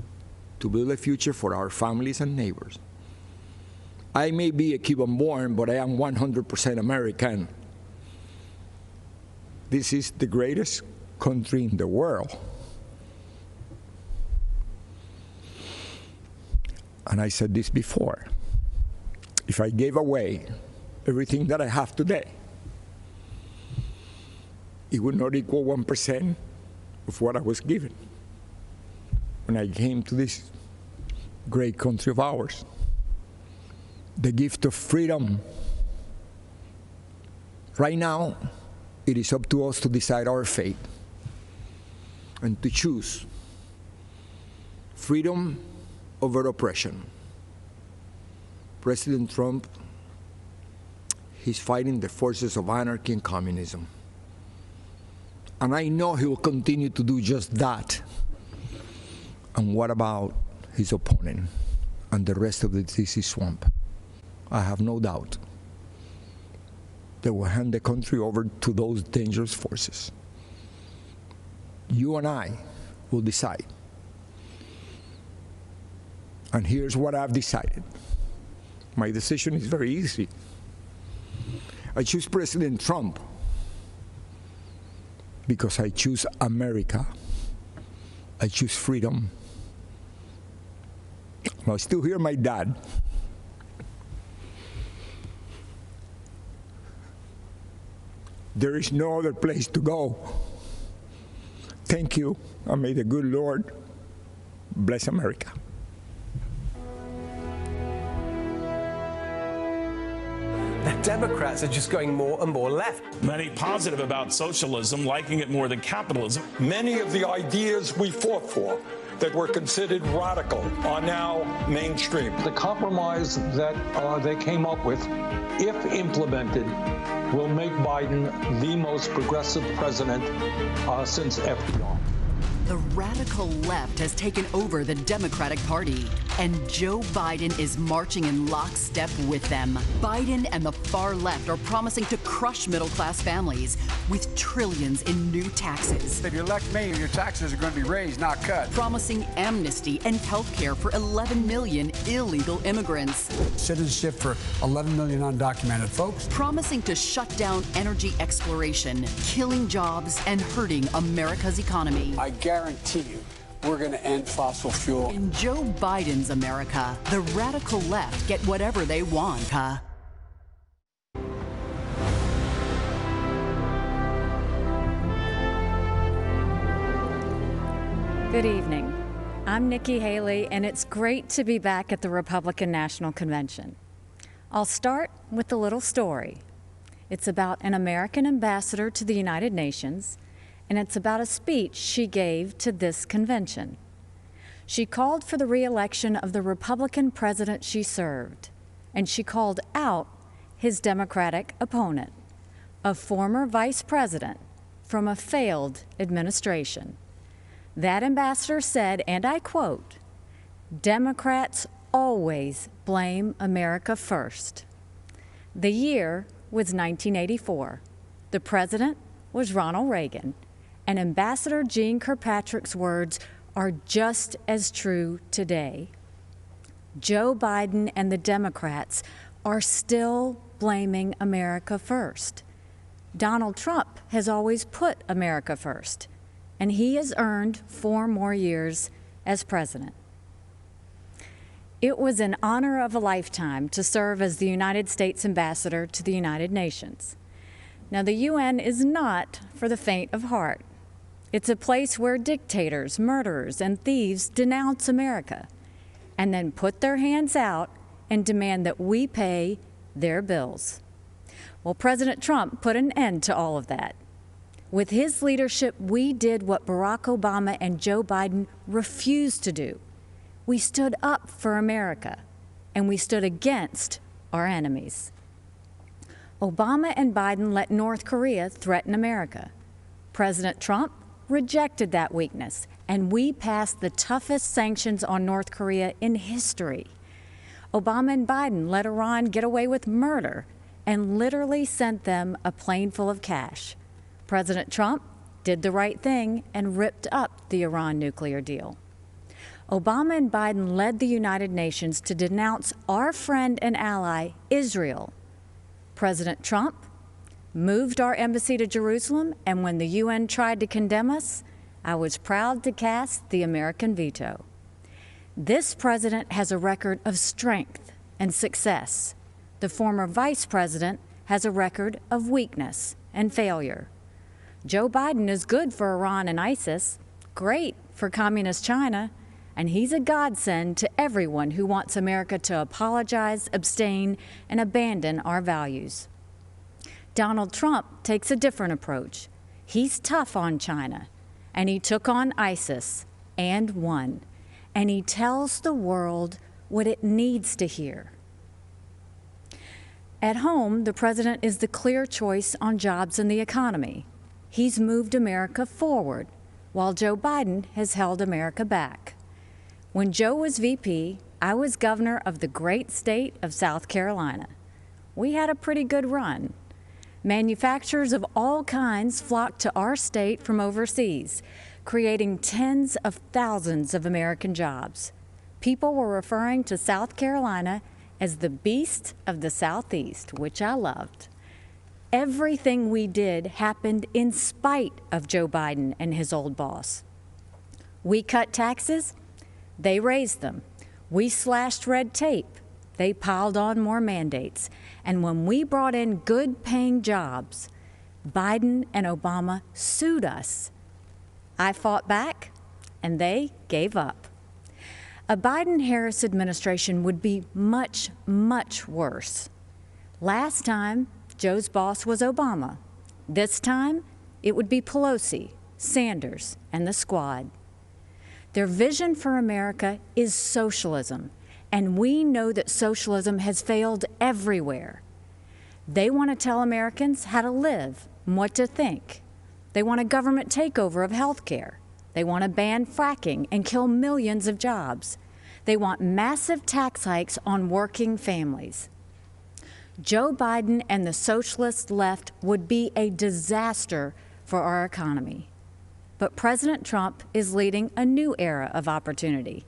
to build a future for our families and neighbors. I may be a Cuban-born, but I am 100% American. This is the greatest country in the world. And I said this before. If I gave away everything that I have today, it would not equal 1% of what I was given when I came to this great country of ours. The gift of freedom. Right now, it is up to us to decide our fate and to choose freedom over oppression. President Trump, he's fighting the forces of anarchy and communism. And I know he will continue to do just that. And what about his opponent and the rest of the DC swamp? I have no doubt they will hand the country over to those dangerous forces. You and I will decide. And here's what I've decided. My decision is very easy. I choose President Trump because I choose America. I choose freedom. I still hear my dad. There is no other place to go. Thank you, and may the good Lord bless America. The Democrats are just going more and more left. Many positive about socialism, liking it more than capitalism. Many of the ideas we fought for that were considered radical are now mainstream. The compromise that they came up with, if implemented, will make Biden the most progressive president since FDR. The radical left has taken over the Democratic Party, and Joe Biden is marching in lockstep with them. Biden and the far left are promising to crush middle-class families with trillions in new taxes. If you elect me, your taxes are going to be raised, not cut. Promising amnesty and health care for 11 million illegal immigrants. Citizenship for 11 million undocumented folks. Promising to shut down energy exploration, killing jobs, and hurting America's economy. I guarantee you, we're going to end fossil fuel. In Joe Biden's America, the radical left get whatever they want, huh? Good evening. I'm Nikki Haley, and it's great to be back at the Republican National Convention. I'll start with a little story. It's about an American ambassador to the United Nations, and it's about a speech she gave to this convention. She called for the re-election of the Republican president she served, and she called out his Democratic opponent, a former vice president from a failed administration. That ambassador said, and I quote, "Democrats always blame America first." The year was 1984. The president was Ronald Reagan, and Ambassador Jeane Kirkpatrick's words are just as true today. Joe Biden and the Democrats are still blaming America first. Donald Trump has always put America first, and he has earned 4 more years as president. It was an honor of a lifetime to serve as the United States ambassador to the United Nations. Now, the UN is not for the faint of heart. It's a place where dictators, murderers, and thieves denounce America and then put their hands out and demand that we pay their bills. Well, President Trump put an end to all of that. With his leadership, we did what Barack Obama and Joe Biden refused to do. We stood up for America, and we stood against our enemies. Obama and Biden let North Korea threaten America. President Trump rejected that weakness, and we passed the toughest sanctions on North Korea in history. Obama and Biden let Iran get away with murder and literally sent them a plane full of cash. President Trump did the right thing and ripped up the Iran nuclear deal. Obama and Biden led the United Nations to denounce our friend and ally, Israel. President Trump moved our embassy to Jerusalem, and when the UN tried to condemn us, I was proud to cast the American veto. This president has a record of strength and success. The former vice president has a record of weakness and failure. Joe Biden is good for Iran and ISIS, great for communist China, and he's a godsend to everyone who wants America to apologize, abstain, and abandon our values. Donald Trump takes a different approach. He's tough on China, and he took on ISIS and won, and he tells the world what it needs to hear. At home, the president is the clear choice on jobs and the economy. He's moved America forward, while Joe Biden has held America back. When Joe was VP, I was governor of the great state of South Carolina. We had a pretty good run. Manufacturers of all kinds flocked to our state from overseas, creating tens of thousands of American jobs. People were referring to South Carolina as the beast of the Southeast, which I loved. Everything we did happened in spite of Joe Biden and his old boss. We cut taxes. They raised them. We slashed red tape. They piled on more mandates. And when we brought in good-paying jobs, Biden and Obama sued us. I fought back, and they gave up. A Biden-Harris administration would be much, much worse. Last time, Joe's boss was Obama. This time, it would be Pelosi, Sanders, and the squad. Their vision for America is socialism, and we know that socialism has failed everywhere. They want to tell Americans how to live and what to think. They want a government takeover of health care. They want to ban fracking and kill millions of jobs. They want massive tax hikes on working families. Joe Biden and the socialist left would be a disaster for our economy. But President Trump is leading a new era of opportunity.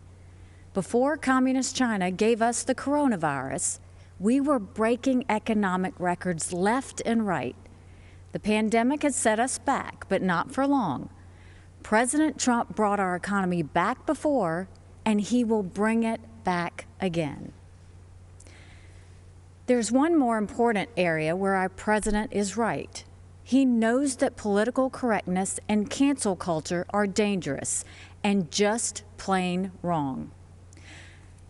Before Communist China gave us the coronavirus, we were breaking economic records left and right. The pandemic has set us back, but not for long. President Trump brought our economy back before, and he will bring it back again. There's one more important area where our president is right. He knows that political correctness and cancel culture are dangerous and just plain wrong.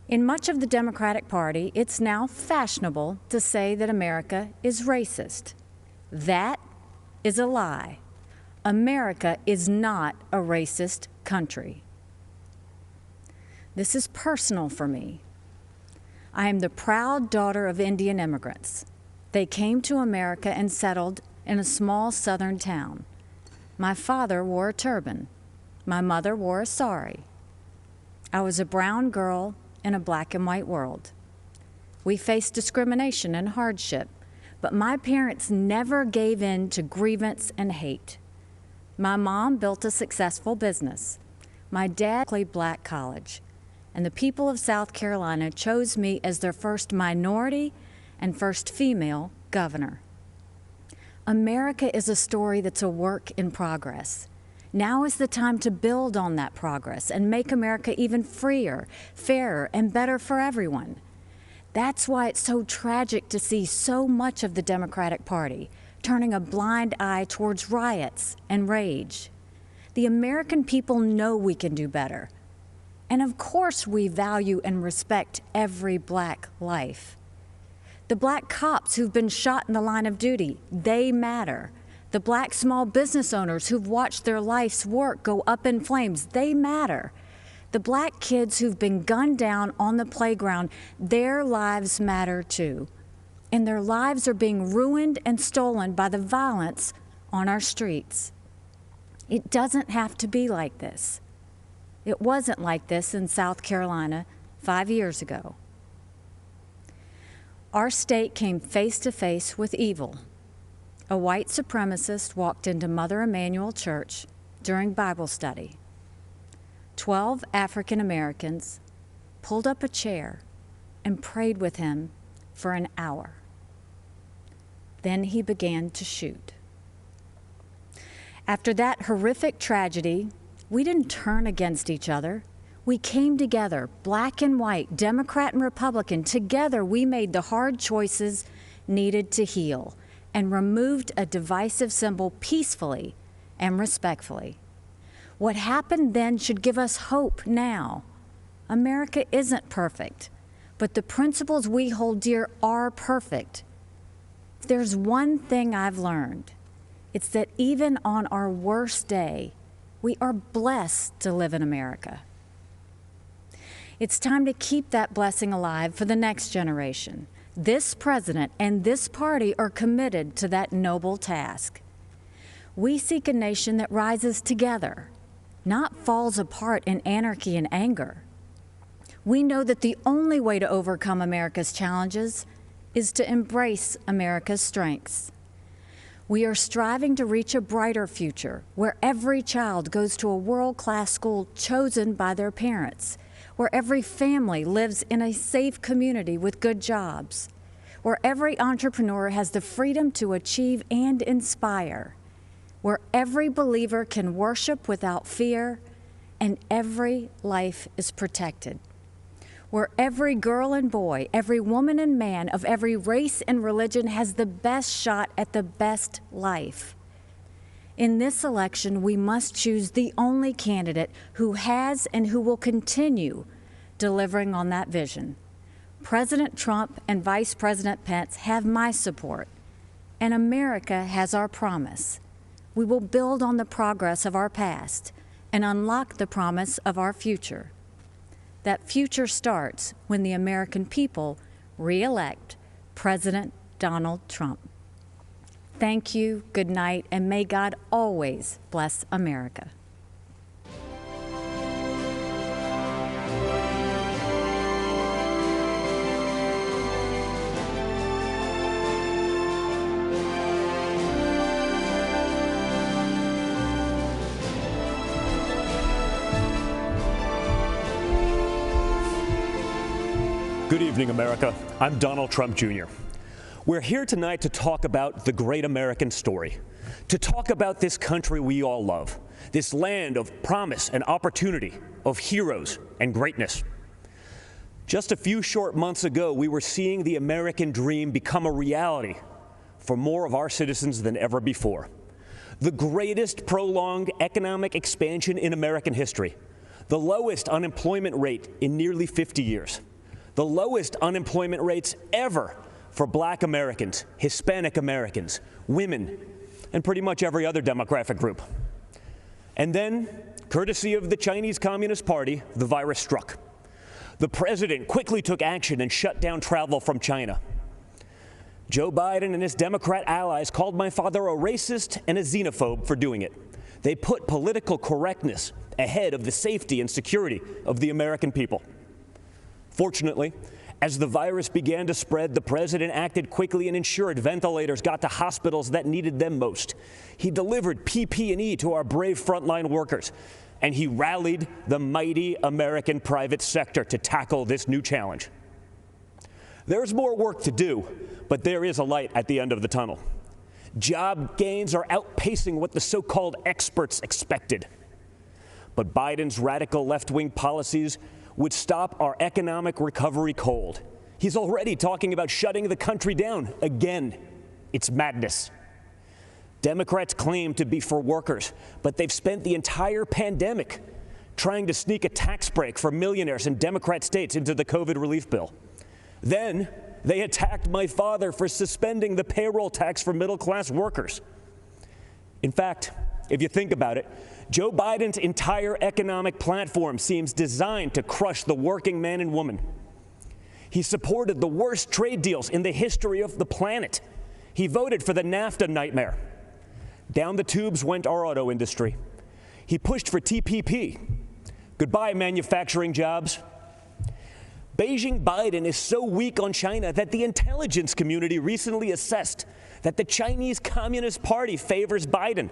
In much of the Democratic Party, it's now fashionable to say that America is racist. That is a lie. America is not a racist country. This is personal for me. I am the proud daughter of Indian immigrants. They came to America and settled in a small southern town. My father wore a turban. My mother wore a sari. I was a brown girl in a black and white world. We faced discrimination and hardship, but my parents never gave in to grievance and hate. My mom built a successful business. My dad played black college, and the people of South Carolina chose me as their first minority and first female governor. America is a story that's a work in progress. Now is the time to build on that progress and make America even freer, fairer, and better for everyone. That's why it's so tragic to see so much of the Democratic Party turning a blind eye towards riots and rage. The American people know we can do better. And of course we value and respect every black life. The black cops who've been shot in the line of duty, they matter. The black small business owners who've watched their life's work go up in flames, they matter. The black kids who've been gunned down on the playground, their lives matter too. And their lives are being ruined and stolen by the violence on our streets. It doesn't have to be like this. It wasn't like this in South Carolina 5 years ago. Our state came face to face with evil. A white supremacist walked into Mother Emanuel Church during Bible study. 12 African Americans pulled up a chair and prayed with him for an hour. Then he began to shoot. After that horrific tragedy, we didn't turn against each other. We came together, black and white, Democrat and Republican. Together, we made the hard choices needed to heal and removed a divisive symbol peacefully and respectfully. What happened then should give us hope now. America isn't perfect, but the principles we hold dear are perfect. If there's one thing I've learned, it's that even on our worst day, we are blessed to live in America. It's time to keep that blessing alive for the next generation. This president and this party are committed to that noble task. We seek a nation that rises together, not falls apart in anarchy and anger. We know that the only way to overcome America's challenges is to embrace America's strengths. We are striving to reach a brighter future where every child goes to a world-class school chosen by their parents, where every family lives in a safe community with good jobs, where every entrepreneur has the freedom to achieve and inspire, where every believer can worship without fear and every life is protected, where every girl and boy, every woman and man of every race and religion has the best shot at the best life. In this election, we must choose the only candidate who has and who will continue delivering on that vision. President Trump and Vice President Pence have my support, and America has our promise. We will build on the progress of our past and unlock the promise of our future. That future starts when the American people re-elect President Donald Trump. Thank you, good night, and may God always bless America. Good evening, America. I'm Donald Trump Jr. We're here tonight to talk about the great American story, to talk about this country we all love, this land of promise and opportunity, of heroes and greatness. Just a few short months ago, we were seeing the American dream become a reality for more of our citizens than ever before. The greatest prolonged economic expansion in American history, the lowest unemployment rate in nearly 50 years, the lowest unemployment rates ever for Black Americans, Hispanic Americans, women, and pretty much every other demographic group. And then, courtesy of the Chinese Communist Party, the virus struck. The president quickly took action and shut down travel from China. Joe Biden and his Democrat allies called my father a racist and a xenophobe for doing it. They put political correctness ahead of the safety and security of the American people. Fortunately, as the virus began to spread, the president acted quickly and ensured ventilators got to hospitals that needed them most. He delivered PPE to our brave frontline workers, and he rallied the mighty American private sector to tackle this new challenge. There's more work to do, but there is a light at the end of the tunnel. Job gains are outpacing what the so-called experts expected. But Biden's radical left-wing policies would stop our economic recovery cold. He's already talking about shutting the country down again. It's madness. Democrats claim to be for workers, but they've spent the entire pandemic trying to sneak a tax break for millionaires in Democrat states into the COVID relief bill. Then they attacked my father for suspending the payroll tax for middle-class workers. In fact, if you think about it, Joe Biden's entire economic platform seems designed to crush the working man and woman. He supported the worst trade deals in the history of the planet. He voted for the NAFTA nightmare. Down the tubes went our auto industry. He pushed for TPP. Goodbye, manufacturing jobs. Beijing Biden is so weak on China that the intelligence community recently assessed that the Chinese Communist Party favors Biden.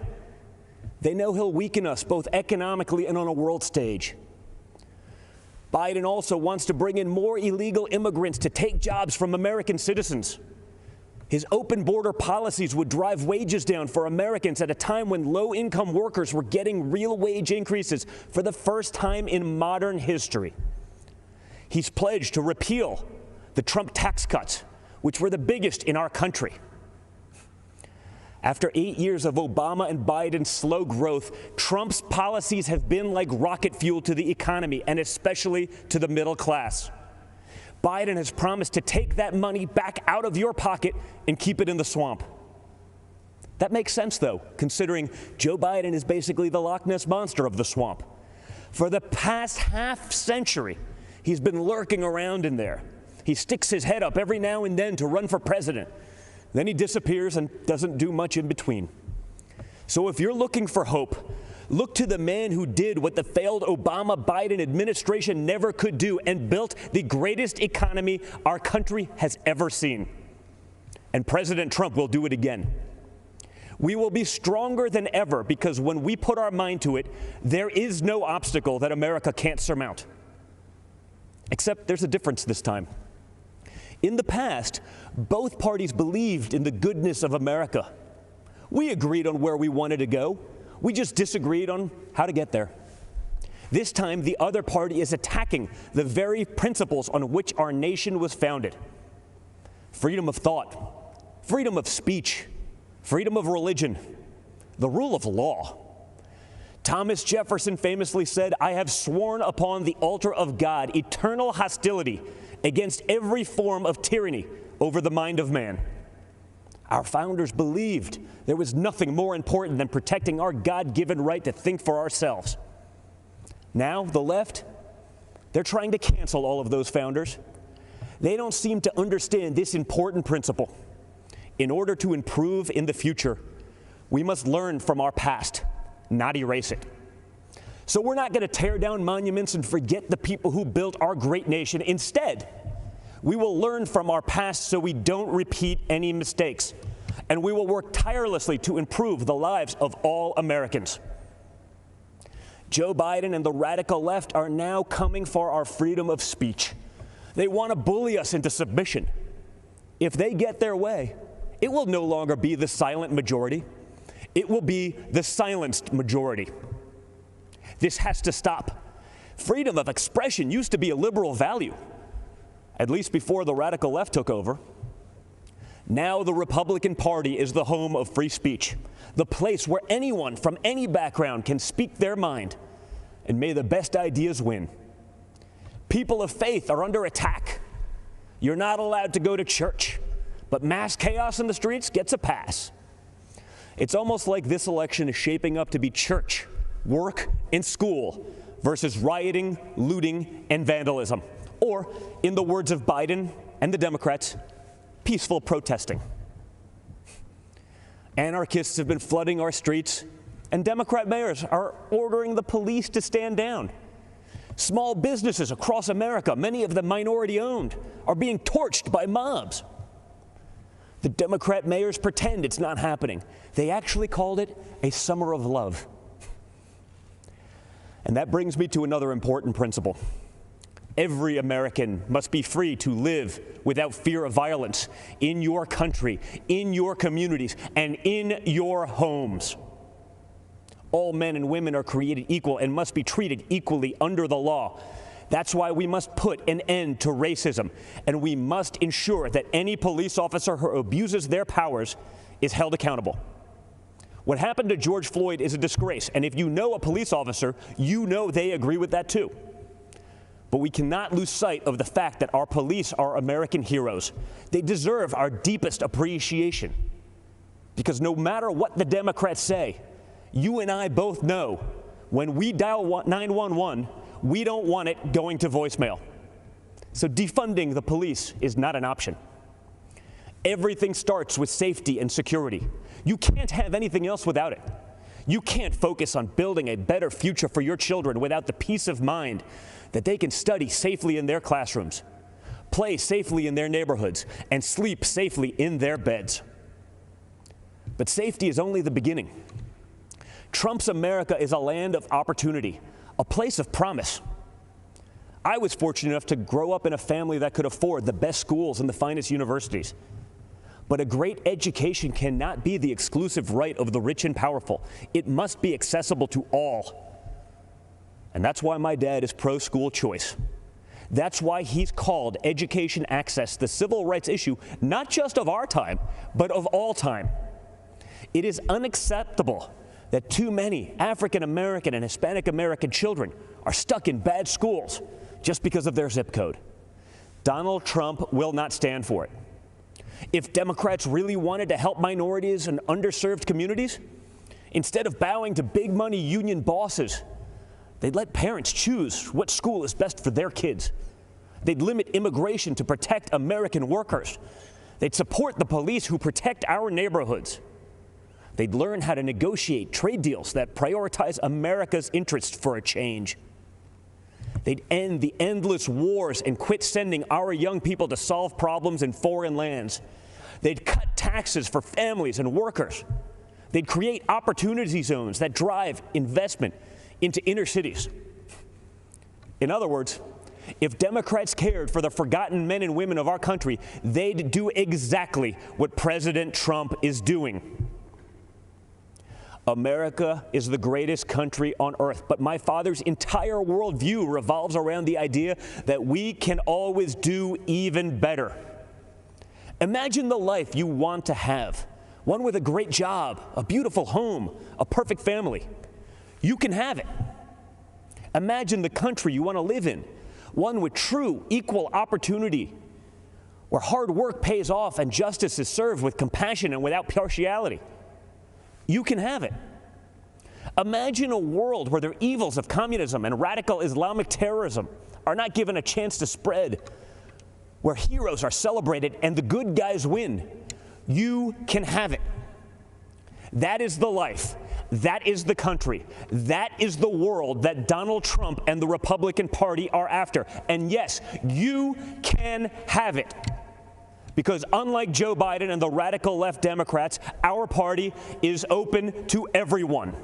They know he'll weaken us both economically and on a world stage. Biden also wants to bring in more illegal immigrants to take jobs from American citizens. His open border policies would drive wages down for Americans at a time when low-income workers were getting real wage increases for the first time in modern history. He's pledged to repeal the Trump tax cuts, which were the biggest in our country. After 8 years of Obama and Biden's slow growth, Trump's policies have been like rocket fuel to the economy, and especially to the middle class. Biden has promised to take that money back out of your pocket and keep it in the swamp. That makes sense, though, considering Joe Biden is basically the Loch Ness Monster of the swamp. For the past half-century, he's been lurking around in there. He sticks his head up every now and then to run for president. Then he disappears and doesn't do much in between. So if you're looking for hope, look to the man who did what the failed Obama-Biden administration never could do and built the greatest economy our country has ever seen. And President Trump will do it again. We will be stronger than ever because when we put our mind to it, there is no obstacle that America can't surmount. Except there's a difference this time. In the past, both parties believed in the goodness of America. We agreed on where we wanted to go. We just disagreed on how to get there. This time, the other party is attacking the very principles on which our nation was founded. Freedom of thought, freedom of speech, freedom of religion, the rule of law. Thomas Jefferson famously said, "I have sworn upon the altar of God eternal hostility against every form of tyranny over the mind of man." Our founders believed there was nothing more important than protecting our God-given right to think for ourselves. Now, the left, they're trying to cancel all of those founders. They don't seem to understand this important principle. In order to improve in the future, we must learn from our past, not erase it. So we're not going to tear down monuments and forget the people who built our great nation. Instead, we will learn from our past so we don't repeat any mistakes. And we will work tirelessly to improve the lives of all Americans. Joe Biden and the radical left are now coming for our freedom of speech. They want to bully us into submission. If they get their way, it will no longer be the silent majority. It will be the silenced majority. This has to stop. Freedom of expression used to be a liberal value, at least before the radical left took over. Now the Republican Party is the home of free speech, the place where anyone from any background can speak their mind, and may the best ideas win. People of faith are under attack. You're not allowed to go to church, but mass chaos in the streets gets a pass. It's almost like this election is shaping up to be church, work, and school versus rioting, looting, and vandalism. Or, in the words of Biden and the Democrats, peaceful protesting. Anarchists have been flooding our streets, and Democrat mayors are ordering the police to stand down. Small businesses across America, many of them minority-owned, are being torched by mobs. The Democrat mayors pretend it's not happening. They actually called it a summer of love. And that brings me to another important principle. Every American must be free to live without fear of violence in your country, in your communities, and in your homes. All men and women are created equal and must be treated equally under the law. That's why we must put an end to racism, and we must ensure that any police officer who abuses their powers is held accountable. What happened to George Floyd is a disgrace, and if you know a police officer, you know they agree with that too. But we cannot lose sight of the fact that our police are American heroes. They deserve our deepest appreciation. Because no matter what the Democrats say, you and I both know when we dial 911, we don't want it going to voicemail. So defunding the police is not an option. Everything starts with safety and security. You can't have anything else without it. You can't focus on building a better future for your children without the peace of mind that they can study safely in their classrooms, play safely in their neighborhoods, and sleep safely in their beds. But safety is only the beginning. Trump's America is a land of opportunity, a place of promise. I was fortunate enough to grow up in a family that could afford the best schools and the finest universities. But a great education cannot be the exclusive right of the rich and powerful. It must be accessible to all. And that's why my dad is pro-school choice. That's why he's called education access the civil rights issue, not just of our time, but of all time. It is unacceptable that too many African American and Hispanic American children are stuck in bad schools just because of their zip code. Donald Trump will not stand for it. If Democrats really wanted to help minorities and underserved communities, instead of bowing to big money union bosses, they'd let parents choose what school is best for their kids. They'd limit immigration to protect American workers. They'd support the police who protect our neighborhoods. They'd learn how to negotiate trade deals that prioritize America's interests for a change. They'd end the endless wars and quit sending our young people to solve problems in foreign lands. They'd cut taxes for families and workers. They'd create opportunity zones that drive investment into inner cities. In other words, if Democrats cared for the forgotten men and women of our country, they'd do exactly what President Trump is doing. America is the greatest country on earth, but my father's entire worldview revolves around the idea that we can always do even better. Imagine the life you want to have, one with a great job, a beautiful home, a perfect family. You can have it. Imagine the country you want to live in, one with true equal opportunity, where hard work pays off and justice is served with compassion and without partiality. You can have it. Imagine a world where the evils of communism and radical Islamic terrorism are not given a chance to spread, where heroes are celebrated and the good guys win. You can have it. That is the life. That is the country. That is the world that Donald Trump and the Republican Party are after. And yes, you can have it. Because unlike Joe Biden and the radical left Democrats, our party is open to everyone.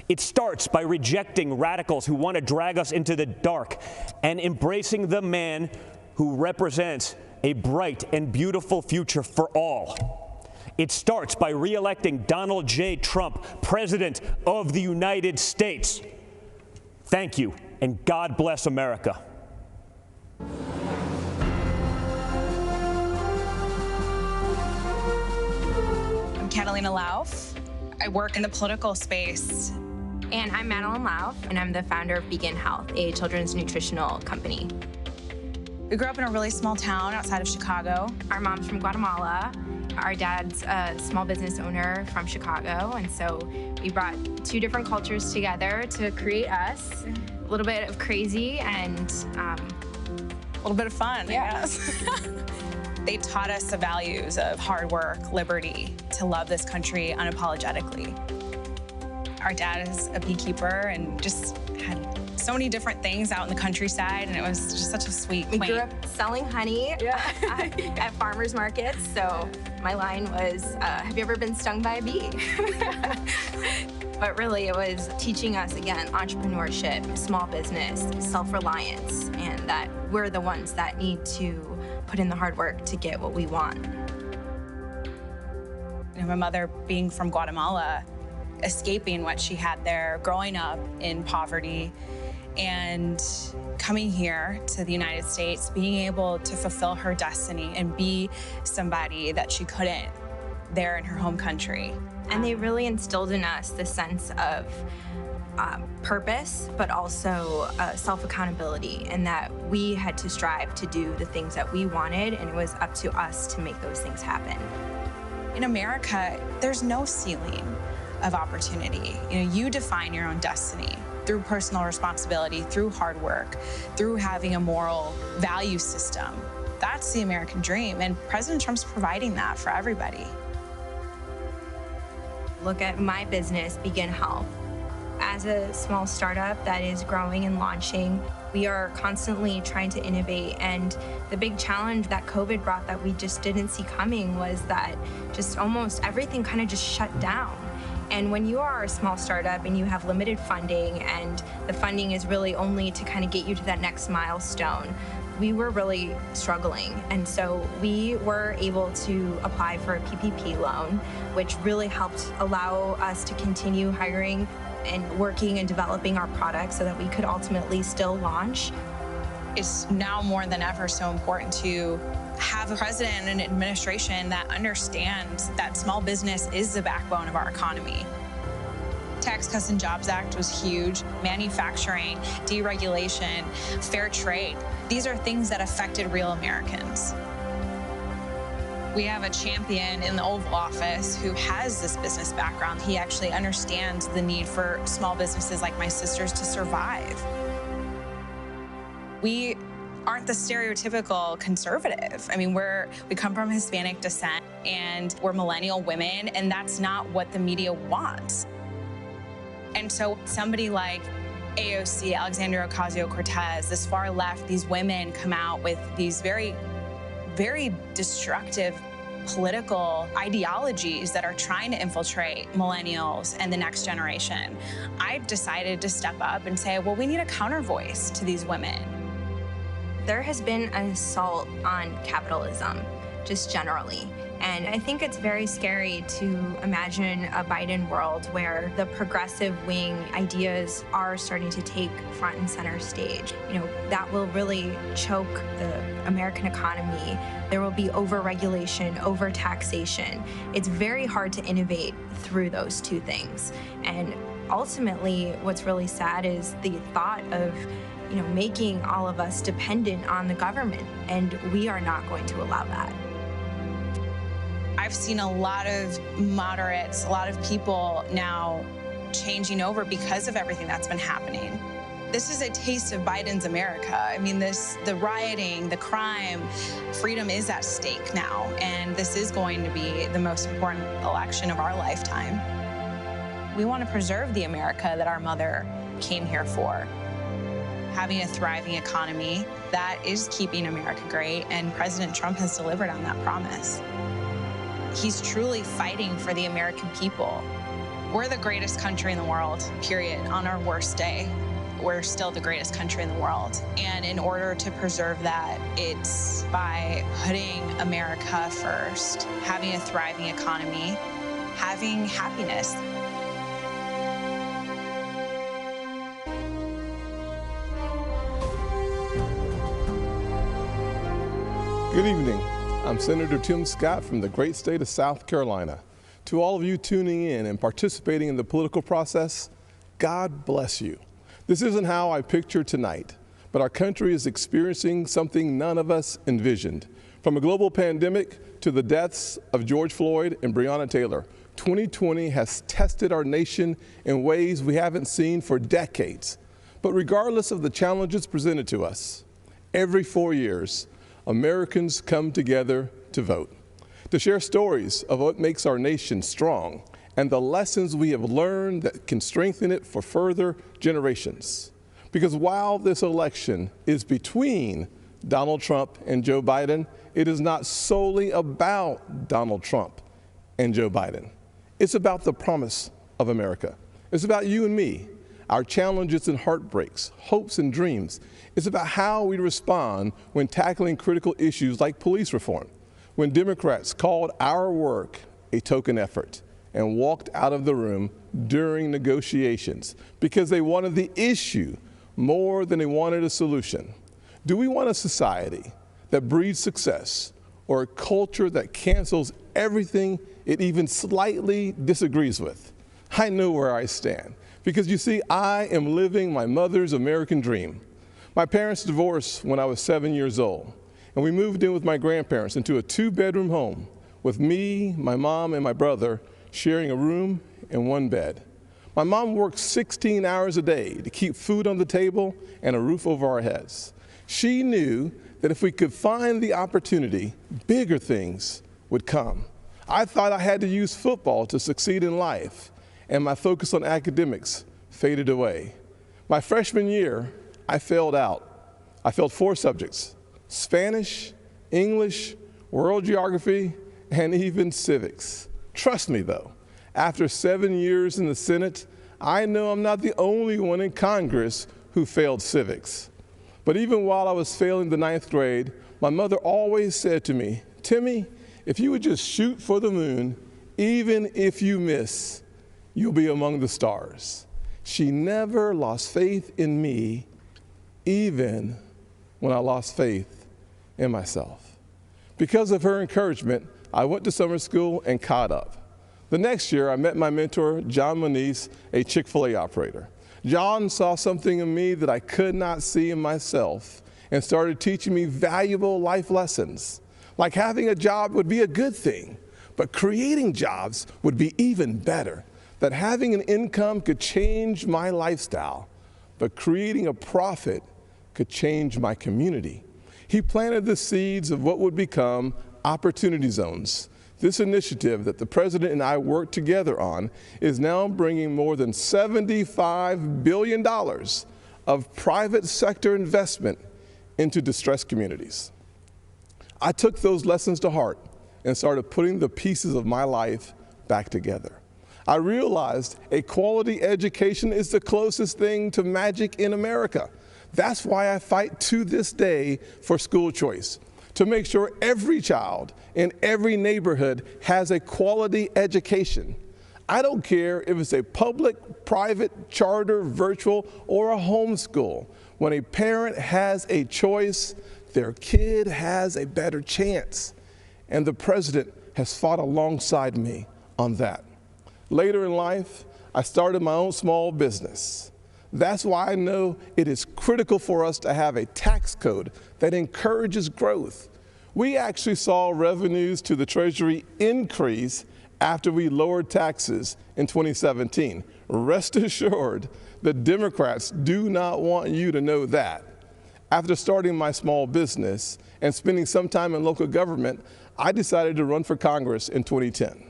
It starts by rejecting radicals who want to drag us into the dark and embracing the man who represents a bright and beautiful future for all. It starts by re-electing Donald J. Trump, President of the United States. Thank you, and God bless America. Catalina Lauf. I work in the political space. And I'm Madeline Lauf, and I'm the founder of Begin Health, a children's nutritional company. We grew up in a really small town outside of Chicago. Our mom's from Guatemala. Our dad's a small business owner from Chicago, and so we brought two different cultures together to create us. A little bit of crazy and a little bit of fun, yeah. I guess. They taught us the values of hard work, liberty, to love this country unapologetically. Our dad is a beekeeper and just had so many different things out in the countryside, and it was just such a sweet, We quaint. grew up selling honey at farmers markets, so my line was, have you ever been stung by a bee? But really, it was teaching us, again, entrepreneurship, small business, self-reliance, and that we're the ones that need to put in the hard work to get what we want. And my mother, being from Guatemala, escaping what she had there, growing up in poverty, and coming here to the United States, being able to fulfill her destiny and be somebody that she couldn't there in her home country. And they really instilled in us the sense of purpose, but also self-accountability, and that we had to strive to do the things that we wanted, and it was up to us to make those things happen. In America, there's no ceiling of opportunity. You define your own destiny through personal responsibility, through hard work, through having a moral value system. That's the American dream, and President Trump's providing that for everybody. Look at my business, Begin Health. As a small startup that is growing and launching, we are constantly trying to innovate, and the big challenge that COVID brought that we just didn't see coming was that just almost everything kind of just shut down. And when you are a small startup and you have limited funding, and the funding is really only to kind of get you to that next milestone, we were really struggling. And so we were able to apply for a PPP loan, which really helped allow us to continue hiring and working and developing our products so that we could ultimately still launch. It's now more than ever so important to have a president and an administration that understands that small business is the backbone of our economy. Tax Cuts and Jobs Act was huge. Manufacturing, deregulation, fair trade. These are things that affected real Americans. We have a champion in the Oval Office who has this business background. He actually understands the need for small businesses like my sisters to survive. We aren't the stereotypical conservative. I mean, we come from Hispanic descent, and we're millennial women, and that's not what the media wants. And so somebody like AOC, Alexandria Ocasio-Cortez, this far left, these women come out with these very, very destructive political ideologies that are trying to infiltrate millennials and the next generation. I decided to step up and say, well, we need a counter voice to these women. There has been an assault on capitalism, just generally. And I think it's very scary to imagine a Biden world where the progressive wing ideas are starting to take front and center stage. That will really choke the American economy. There will be over-regulation, over-taxation. It's very hard to innovate through those two things. And ultimately, what's really sad is the thought of making all of us dependent on the government, and we are not going to allow that. I've seen a lot of moderates, a lot of people now changing over because of everything that's been happening. This is a taste of Biden's America. I mean, the rioting, the crime, freedom is at stake now, and this is going to be the most important election of our lifetime. We want to preserve the America that our mother came here for. Having a thriving economy, that is keeping America great, and President Trump has delivered on that promise. He's truly fighting for the American people. We're the greatest country in the world, period. On our worst day, we're still the greatest country in the world. And in order to preserve that, it's by putting America first, having a thriving economy, having happiness. Good evening. I'm Senator TimScott from the great state of South Carolina. To all of you tuning in and participating in the political process, God bless you. This isn't how I pictured tonight, but our country is experiencing something none of us envisioned. From a global pandemic to the deaths of George Floyd and Breonna Taylor, 2020 has tested our nation in ways we haven't seen for decades. But regardless of the challenges presented to us, every 4 years, Americans come together to vote, to share stories of what makes our nation strong and the lessons we have learned that can strengthen it for further generations. Because while this election is between Donald Trump and Joe Biden, it is not solely about Donald Trump and Joe Biden. It's about the promise of America. It's about you and me, our challenges and heartbreaks, hopes and dreams. It's about how we respond when tackling critical issues like police reform, when Democrats called our work a token effort and walked out of the room during negotiations because they wanted the issue more than they wanted a solution. Do we want a society that breeds success or a culture that cancels everything it even slightly disagrees with? I know where I stand because you see, I am living my mother's American dream. My parents divorced when I was 7 years old, and we moved in with my grandparents into a 2-bedroom home with me, my mom, and my brother sharing a room and 1 bed. My mom worked 16 hours a day to keep food on the table and a roof over our heads. She knew that if we could find the opportunity, bigger things would come. I thought I had to use football to succeed in life, and my focus on academics faded away. My freshman year, I failed out. I failed 4 subjects: Spanish, English, world geography, and even civics. Trust me though, after 7 years in the Senate, I know I'm not the only one in Congress who failed civics. But even while I was failing the 9th grade, my mother always said to me, "Timmy, if you would just shoot for the moon, even if you miss, you'll be among the stars." She never lost faith in me, even when I lost faith in myself. Because of her encouragement, I went to summer school and caught up. The next year, I met my mentor, John Moniz, a Chick-fil-A operator. John saw something in me that I could not see in myself and started teaching me valuable life lessons. Like having a job would be a good thing, but creating jobs would be even better. That having an income could change my lifestyle, but creating a profit could change my community. He planted the seeds of what would become Opportunity Zones. This initiative that the President and I worked together on is now bringing more than $75 billion of private sector investment into distressed communities. I took those lessons to heart and started putting the pieces of my life back together. I realized a quality education is the closest thing to magic in America. That's why I fight to this day for school choice, to make sure every child in every neighborhood has a quality education. I don't care if it's a public, private, charter, virtual, or a homeschool. When a parent has a choice, their kid has a better chance. And the President has fought alongside me on that. Later in life, I started my own small business. That's why I know it is critical for us to have a tax code that encourages growth. We actually saw revenues to the Treasury increase after we lowered taxes in 2017. Rest assured, the Democrats do not want you to know that. After starting my small business and spending some time in local government, I decided to run for Congress in 2010.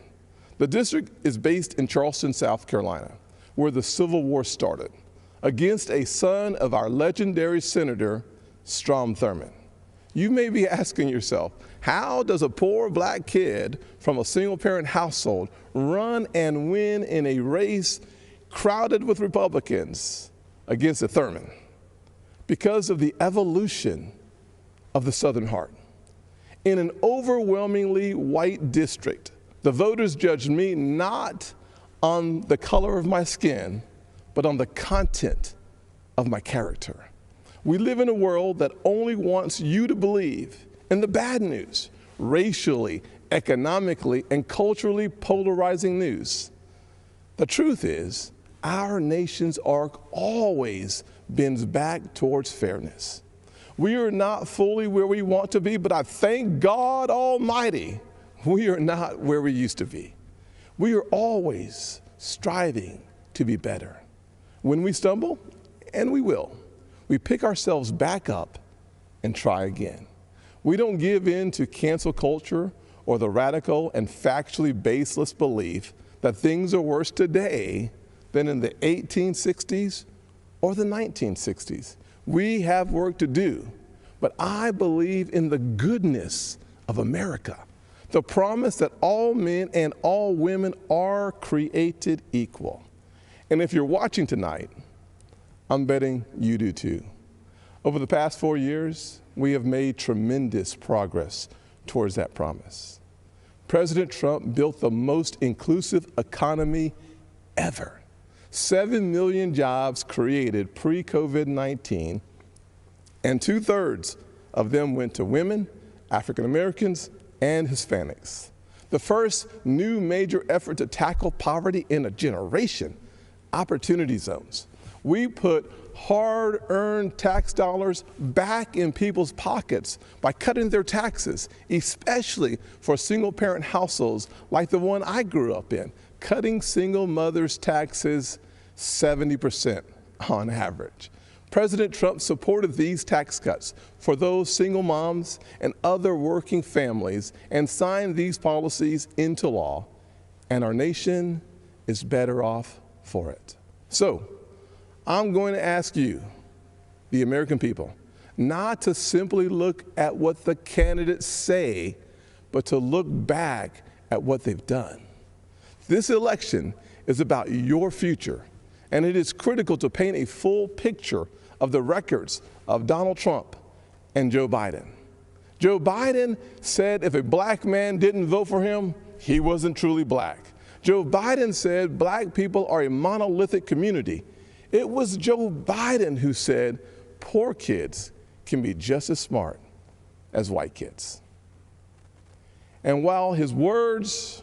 The district is based in Charleston, South Carolina, where the Civil War started, against a son of our legendary Senator, Strom Thurmond. You may be asking yourself, how does a poor black kid from a single-parent household run and win in a race crowded with Republicans against a Thurmond? Because of the evolution of the Southern heart. In an overwhelmingly white district, the voters judged me not on the color of my skin, but on the content of my character. We live in a world that only wants you to believe in the bad news, racially, economically, and culturally polarizing news. The truth is, our nation's arc always bends back towards fairness. We are not fully where we want to be, but I thank God Almighty, we are not where we used to be. We are always striving to be better. When we stumble, and we will, we pick ourselves back up and try again. We don't give in to cancel culture or the radical and factually baseless belief that things are worse today than in the 1860s or the 1960s. We have work to do, but I believe in the goodness of America, the promise that all men and all women are created equal. And if you're watching tonight, I'm betting you do too. Over the past 4 years, we have made tremendous progress towards that promise. President Trump built the most inclusive economy ever. 7 million jobs created pre-COVID-19, and 2/3 of them went to women, African Americans, and Hispanics. The first new major effort to tackle poverty in a generation, opportunity zones. We put hard-earned tax dollars back in people's pockets by cutting their taxes, especially for single-parent households like the one I grew up in, cutting single mothers' taxes 70% on average. President Trump supported these tax cuts for those single moms and other working families and signed these policies into law, and our nation is better off for it. So, I'm going to ask you, the American people, not to simply look at what the candidates say, but to look back at what they've done. This election is about your future, and it is critical to paint a full picture of the records of Donald Trump and Joe Biden. Joe Biden said if a black man didn't vote for him, he wasn't truly black. Joe Biden said black people are a monolithic community. It was Joe Biden who said poor kids can be just as smart as white kids. And while his words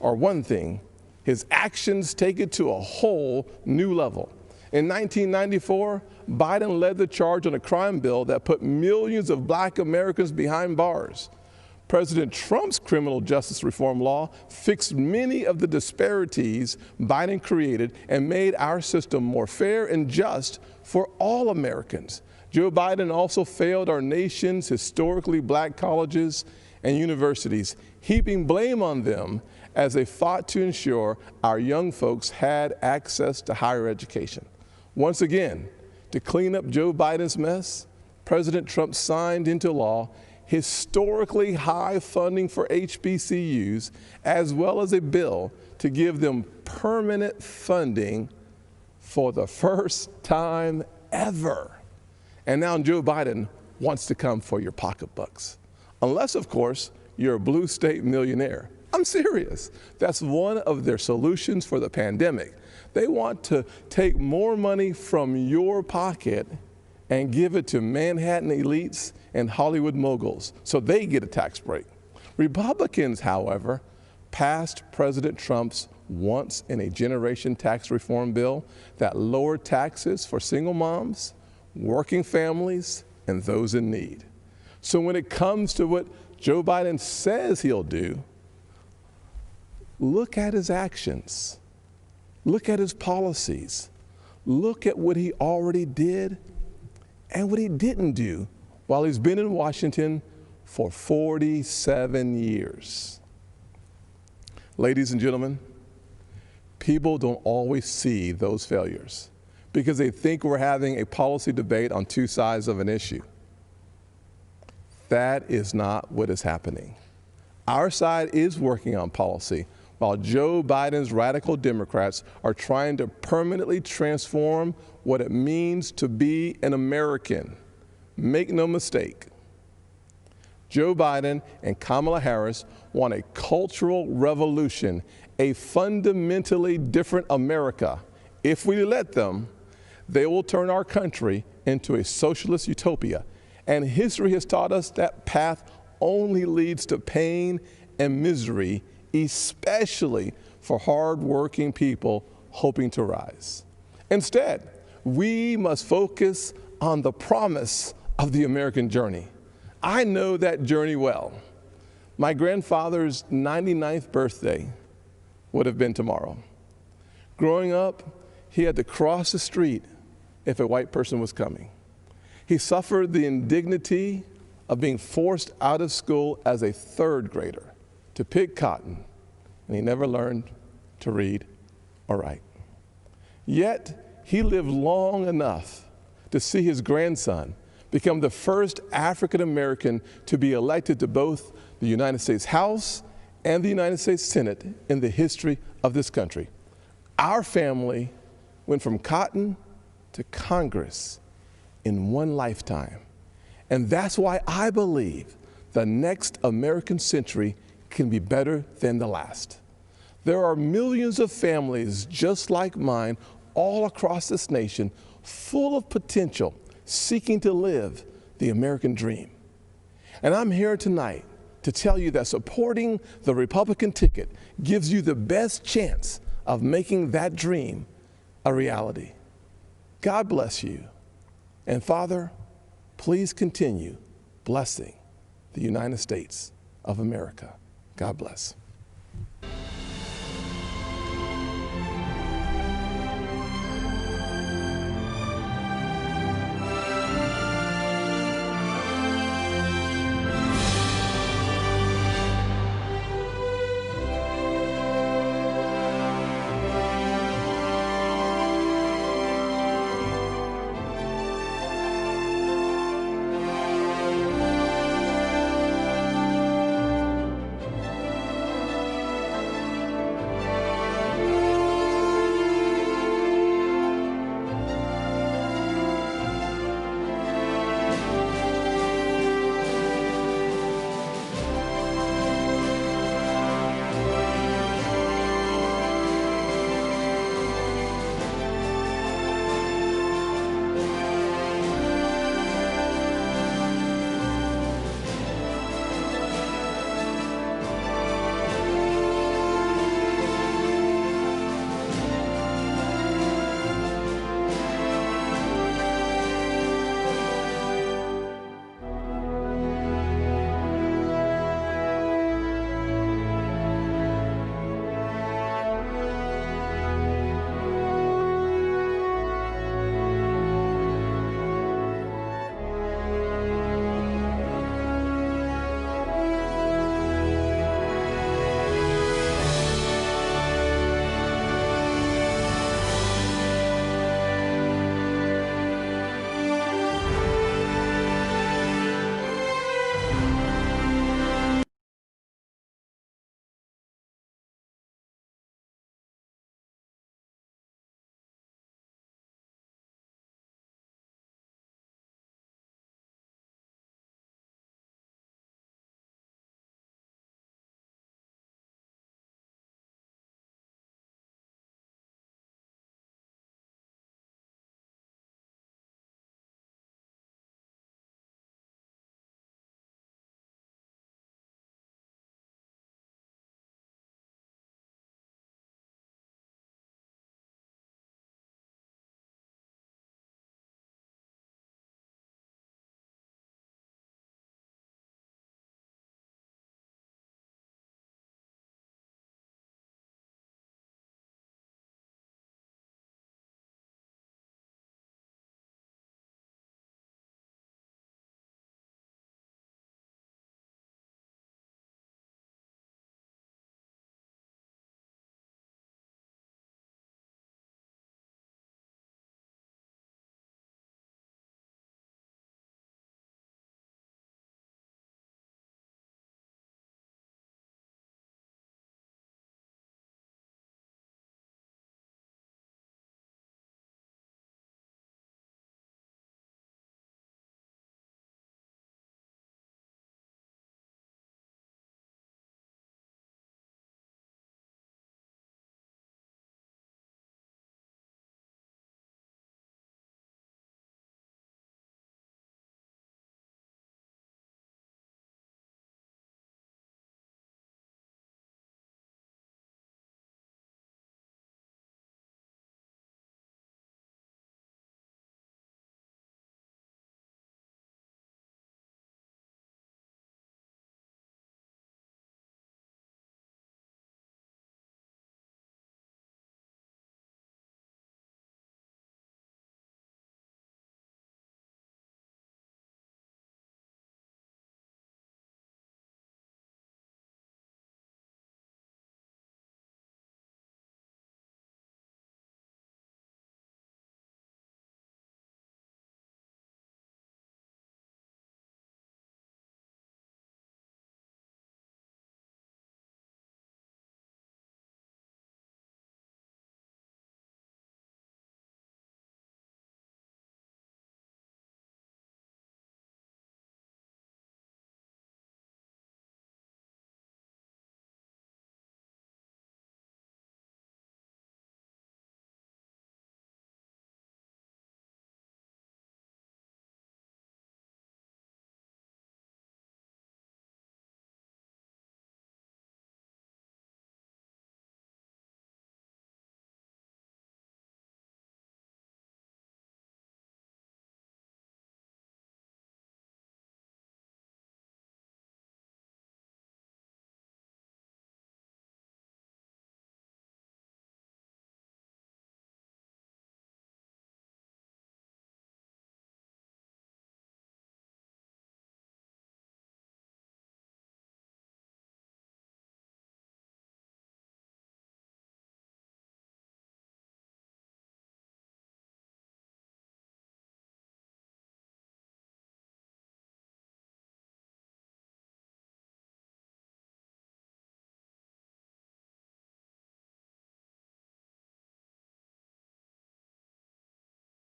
are one thing, his actions take it to a whole new level. In 1994, Biden led the charge on a crime bill that put millions of black Americans behind bars. President Trump's criminal justice reform law fixed many of the disparities Biden created and made our system more fair and just for all Americans. Joe Biden also failed our nation's historically black colleges and universities, heaping blame on them as they fought to ensure our young folks had access to higher education. Once again, to clean up Joe Biden's mess, President Trump signed into law historically high funding for HBCUs, as well as a bill to give them permanent funding for the first time ever. And now Joe Biden wants to come for your pocketbooks. Unless, of course, you're a blue state millionaire. I'm serious. That's one of their solutions for the pandemic. They want to take more money from your pocket and give it to Manhattan elites and Hollywood moguls so they get a tax break. Republicans, however, passed President Trump's once-in-a-generation tax reform bill that lowered taxes for single moms, working families, and those in need. So when it comes to what Joe Biden says he'll do, look at his actions. Look at his policies. Look at what he already did and what he didn't do while he's been in Washington for 47 years. Ladies and gentlemen, people don't always see those failures because they think we're having a policy debate on two sides of an issue. That is not what is happening. Our side is working on policy, while Joe Biden's radical Democrats are trying to permanently transform what it means to be an American. Make no mistake, Joe Biden and Kamala Harris want a cultural revolution, a fundamentally different America. If we let them, they will turn our country into a socialist utopia. And history has taught us that path only leads to pain and misery, especially for hardworking people hoping to rise. Instead, we must focus on the promise of the American journey. I know that journey well. My grandfather's 99th birthday would have been tomorrow. Growing up, he had to cross the street if a white person was coming. He suffered the indignity of being forced out of school as a third grader to pick cotton, and he never learned to read or write. Yet, he lived long enough to see his grandson become the first African American to be elected to both the United States House and the United States Senate in the history of this country. Our family went from cotton to Congress in one lifetime. And that's why I believe the next American century can be better than the last. There are millions of families just like mine all across this nation, full of potential, seeking to live the American dream. And I'm here tonight to tell you that supporting the Republican ticket gives you the best chance of making that dream a reality. God bless you. And Father, please continue blessing the United States of America. God bless.